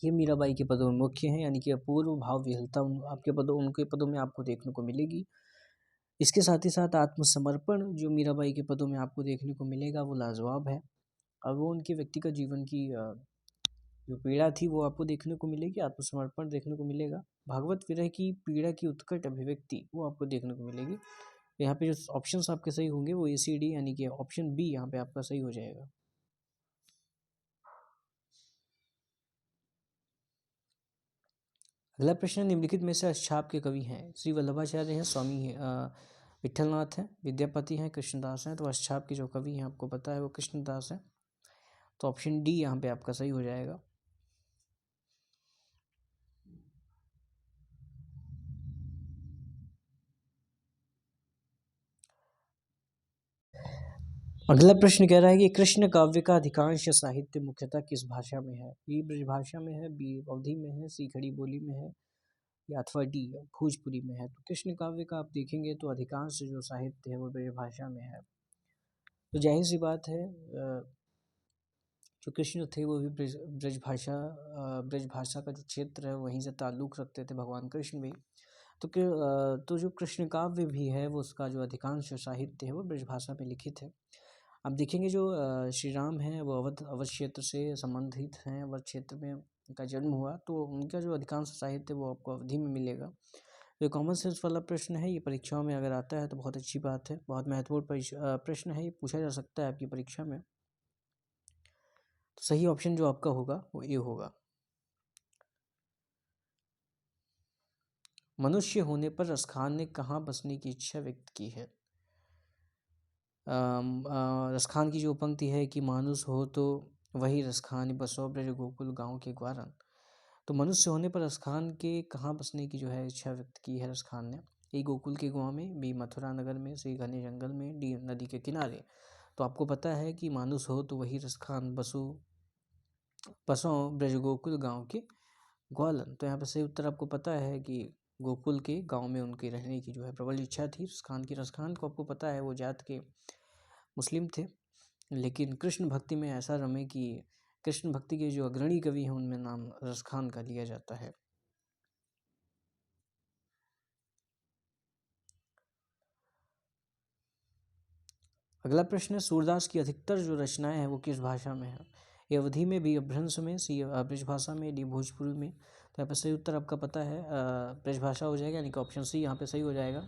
ये मीराबाई के पदों में मुख्य हैं। यानी कि अपूर्व भाव विहलता उनके पदों में आपको देखने को मिलेगी। इसके साथ ही साथ आत्मसमर्पण जो मीराबाई के पदों में आपको देखने को मिलेगा वो लाजवाब है और वो उनके व्यक्तिगत जीवन की जो पीड़ा थी वो आपको देखने को मिलेगी, आत्मसमर्पण देखने को मिलेगा, भागवत विरह की पीड़ा की उत्कट अभिव्यक्ति वो आपको देखने को मिलेगी। यहाँ पे जो ऑप्शंस आपके सही होंगे वो ACD यानी कि ऑप्शन बी यहाँ पे आपका सही हो जाएगा। अगला प्रश्न, निम्नलिखित में से अच्छाप के कवि हैं? श्री वल्लभाचार्य हैं, स्वामी विठलनाथ हैं, विद्यापति हैं, कृष्णदास हैं। तो अच्छाप के जो कवि हैं आपको पता है वो कृष्णदास हैं, तो ऑप्शन डी यहाँ पे आपका सही हो जाएगा। अगला प्रश्न कह रहा है कि कृष्ण काव्य का अधिकांश साहित्य मुख्यतः किस भाषा में है? ए ब्रजभाषा में है, बी अवधी में है, सी खड़ी बोली में है, या अथवा डी भोजपुरी में है। तो कृष्ण काव्य का आप देखेंगे तो अधिकांश जो साहित्य है वो ब्रजभाषा में है। तो जाहिर सी बात है जो कृष्ण थे वो भी ब्रजभाषा का जो क्षेत्र है वहीं से ताल्लुक़ रखते थे भगवान कृष्ण भी। तो जो कृष्ण काव्य भी है वो उसका जो अधिकांश साहित्य है वो ब्रजभाषा में लिखित है। आप देखेंगे जो श्री राम हैं वो अवध क्षेत्र से संबंधित हैं, अवध क्षेत्र में उनका जन्म हुआ, तो उनका जो अधिकांश साहित्य वो आपको अवधि में मिलेगा। ये कॉमन सेंस वाला प्रश्न है, ये परीक्षाओं में अगर आता है तो बहुत अच्छी बात है, बहुत महत्वपूर्ण प्रश्न है, ये पूछा जा सकता है आपकी परीक्षा में। तो सही ऑप्शन जो आपका होगा वो ए होगा। मनुष्य होने पर रसखान ने कहाँ बसने की इच्छा व्यक्त की है? रसखान की जो पंक्ति है कि मानुष हो तो वही रसखान बसो ब्रज गोकुल गाँव के ग्वारन। तो मनुष्य होने पर रसखान के कहाँ बसने की जो है इच्छा व्यक्त की है रसखान ने? ए गोकुल के गाँव में, बी मथुरा नगर में, सी घने जंगल में, डी नदी के किनारे। तो आपको पता है कि मानुष हो तो वही रसखान बसो ब्रज गोकुल गाँव के ग्वालन। तो यहाँ पर सही उत्तर आपको पता है कि गोकुल के गांव में उनके रहने की जो है प्रबल इच्छा थी रसखान की। रसखान को आपको पता है वो जात के मुस्लिम थे, लेकिन कृष्ण भक्ति में ऐसा रमे कि कृष्ण भक्ति के जो अग्रणी कवि हैं उनमें नाम रसखान का लिया जाता है। अगला प्रश्न है, सूरदास की अधिकतर जो रचनाएं हैं वो किस भाषा में है? ये अवधी में, बी अपभ्रंश में, सी ब्रजभाषा में, डी भोजपुरी में। तो यहाँ पर सही उत्तर आपका पता है ब्रजभाषा हो जाएगा, यानी कि ऑप्शन सी यहाँ पे सही हो जाएगा।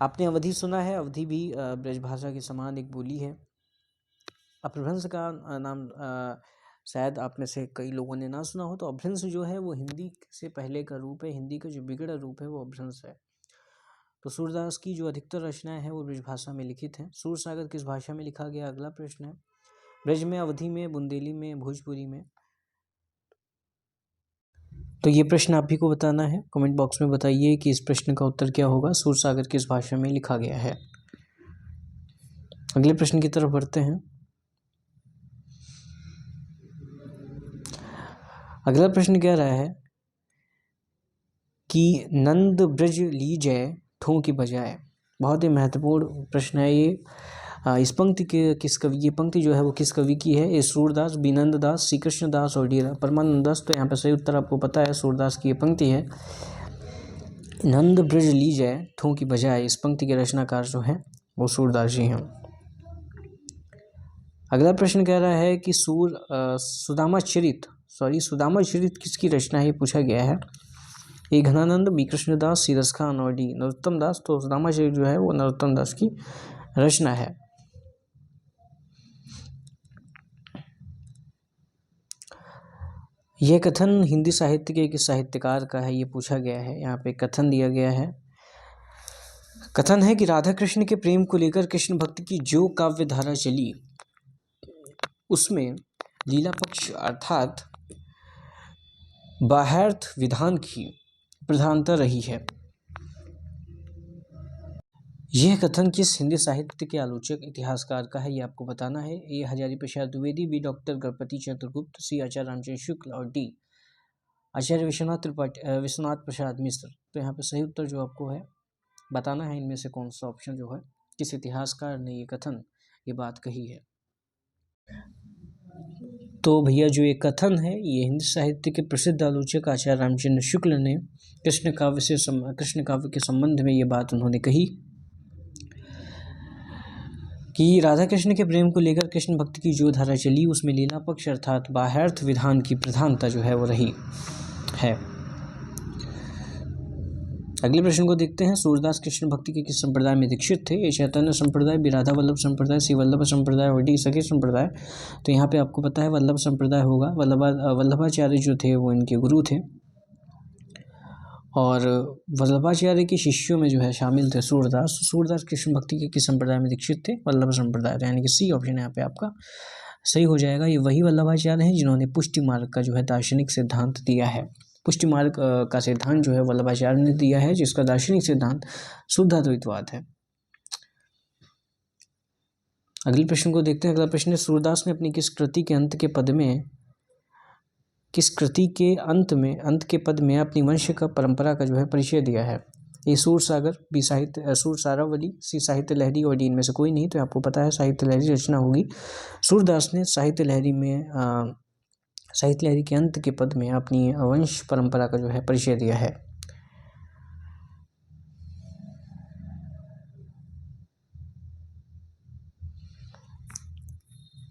आपने अवधी सुना है, अवधी भी ब्रजभाषा के समान एक बोली है। अपभ्रंश का नाम शायद आप में से कई लोगों ने ना सुना हो। तो अपभ्रंश जो है वो हिंदी से पहले का रूप है, हिंदी का जो बिगड़ा रूप है वो अपभ्रंश है। तो सूरदास की जो अधिकतर रचनाएं हैं वो ब्रजभाषा में लिखित हैं। सूरसागर किस भाषा में लिखा गया? अगला प्रश्न है, ब्रज में, अवधी में, बुंदेली में, भोजपुरी में। तो ये प्रश्न आप ही को बताना है, कमेंट बॉक्स में बताइए कि इस प्रश्न का उत्तर क्या होगा, सूरसागर किस भाषा में लिखा गया है। अगले प्रश्न की तरफ बढ़ते हैं। अगला प्रश्न कह रहा है कि नंद ब्रज लीजय ठों की बजाय। बहुत ही महत्वपूर्ण प्रश्न है ये। इस पंक्ति के किस कवि, ये पंक्ति जो है वो किस कवि की है? ये सूरदास, बी नंददास, सी कृष्णदास और डी परमानंद दास। तो यहाँ पे सही उत्तर आपको पता है सूरदास की ये पंक्ति है, नंद ब्रज लीजय ठों की बजाय। इस पंक्ति के रचनाकार जो हैं वो सूरदास जी हैं। अगला प्रश्न कह रहा है कि सुदामा चरित किसकी रचना है, ये पूछा गया है। ए घनानंद, बी कृष्णदास, सी रसखान और डी नरोत्तम दास। तो सुदामा चरित जो है वो नरोत्तम दास की रचना है। यह कथन हिंदी साहित्य के किस साहित्यकार का है, ये पूछा गया है। यहाँ पे कथन दिया गया है, कथन है कि राधा कृष्ण के प्रेम को लेकर कृष्ण भक्ति की जो काव्य धारा चली उसमें लीला पक्ष अर्थात बाह्यार्थ विधान की प्रधानता रही है। यह कथन किस हिंदी साहित्य के आलोचक इतिहासकार का है, ये आपको बताना है। ए हजारी प्रसाद द्विवेदी, बी डॉक्टर गणपति चंद्र गुप्त, सी आचार्य रामचंद्र शुक्ल और डी आचार्य विश्वनाथ प्रसाद मिश्र। तो यहाँ पे सही उत्तर जो आपको है बताना है इनमें से कौन सा ऑप्शन जो है, किस इतिहासकार ने ये बात कही है। तो भैया जो ये कथन है ये हिंदी साहित्य के प्रसिद्ध आलोचक आचार्य रामचंद्र शुक्ल ने कृष्ण काव्य के संबंध में ये बात उन्होंने कही कि राधा कृष्ण के प्रेम को लेकर कृष्ण भक्ति की जो धारा चली उसमें लीला पक्ष अर्थात बाह्यार्थ विधान की प्रधानता जो है वो रही है। अगले प्रश्न को देखते हैं। सूरदास कृष्ण भक्ति के किस संप्रदाय में दीक्षित थे? ये चैतन्य संप्रदाय, बिराधा वल्लभ संप्रदाय, श्री वल्लभ संप्रदाय, वडी सखी संप्रदाय। तो यहाँ पे आपको पता है वल्लभ संप्रदाय होगा। वल्लभाचार्य जो थे वो इनके गुरु थे और वल्लभाचार्य के शिष्यों में जो है शामिल थे सूरदास। सूरदास कृष्ण भक्ति के किस संप्रदाय में दीक्षित थे? वल्लभ संप्रदाय। यानी कि सी ऑप्शन यहाँ पे आपका सही हो जाएगा। ये वही वल्लभाचार्य हैं जिन्होंने पुष्टि मार्ग का जो है दार्शनिक सिद्धांत दिया है। पुष्टि मार्ग का सिद्धांत जो है वल्लभाचार्य ने दिया है, जिसका दार्शनिक सिद्धांत शुद्धाद्वैतवाद है। अगले प्रश्न को देखते हैं। अगला प्रश्न है सूरदास ने अपनी किस कृति के अंत के पद में अपनी वंश का परंपरा का जो है परिचय दिया है? ये सूर सागर, बी साहित्य, सूर सारावली, सी साहित्य लहरी और डी इनमें से कोई नहीं। तो आपको पता है साहित्य लहरी रचना होगी। सूरदास ने साहित्य लहरी के अंत के पद में अपनी वंश परंपरा का जो है परिचय दिया है।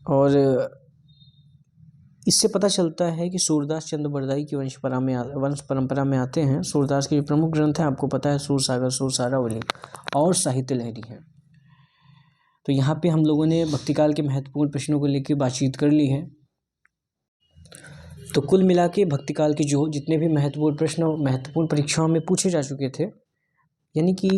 और इससे पता चलता है कि सूरदास चंद्र बरदाई की वंश परंपरा में आते हैं। सूरदास के प्रमुख ग्रंथ हैं, आपको पता है सूर सागर, सूर सारावली और साहित्य लहरी है। तो यहाँ पे हम लोगों ने भक्तिकाल के महत्वपूर्ण प्रश्नों को लेकर बातचीत कर ली है। तो कुल मिला के भक्तिकाल के जो जितने भी महत्वपूर्ण प्रश्न महत्वपूर्ण परीक्षाओं में पूछे जा चुके थे, यानी कि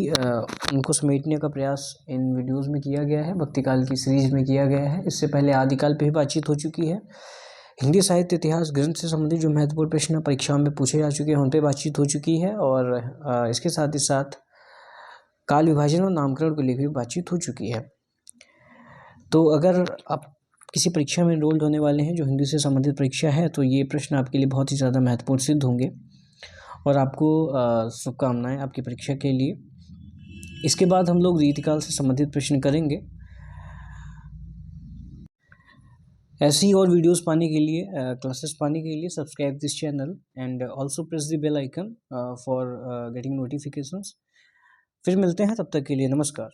उनको समेटने का प्रयास इन वीडियोस में किया गया है, भक्तिकाल की सीरीज में किया गया है। इससे पहले आदिकाल पे भी बातचीत हो चुकी है। हिंदी साहित्य इतिहास ग्रंथ से संबंधित जो महत्वपूर्ण प्रश्न परीक्षाओं में पूछे जा चुके हैं उन पर बातचीत हो चुकी है। और इसके साथ ही साथ काल विभाजन और नामकरण को लेकर भी बातचीत हो चुकी है। तो अगर आप किसी परीक्षा में एनरोल्ड होने वाले हैं जो हिंदी से संबंधित परीक्षा है, तो ये प्रश्न आपके लिए बहुत ही ज़्यादा महत्वपूर्ण सिद्ध होंगे और आपको शुभकामनाएं आपकी परीक्षा के लिए। इसके बाद हम लोग रीतिकाल से संबंधित प्रश्न करेंगे। ऐसी और वीडियोस पाने के लिए, क्लासेस पाने के लिए subscribe this channel and also press the bell icon for getting notifications. फिर मिलते हैं, तब तक के लिए नमस्कार।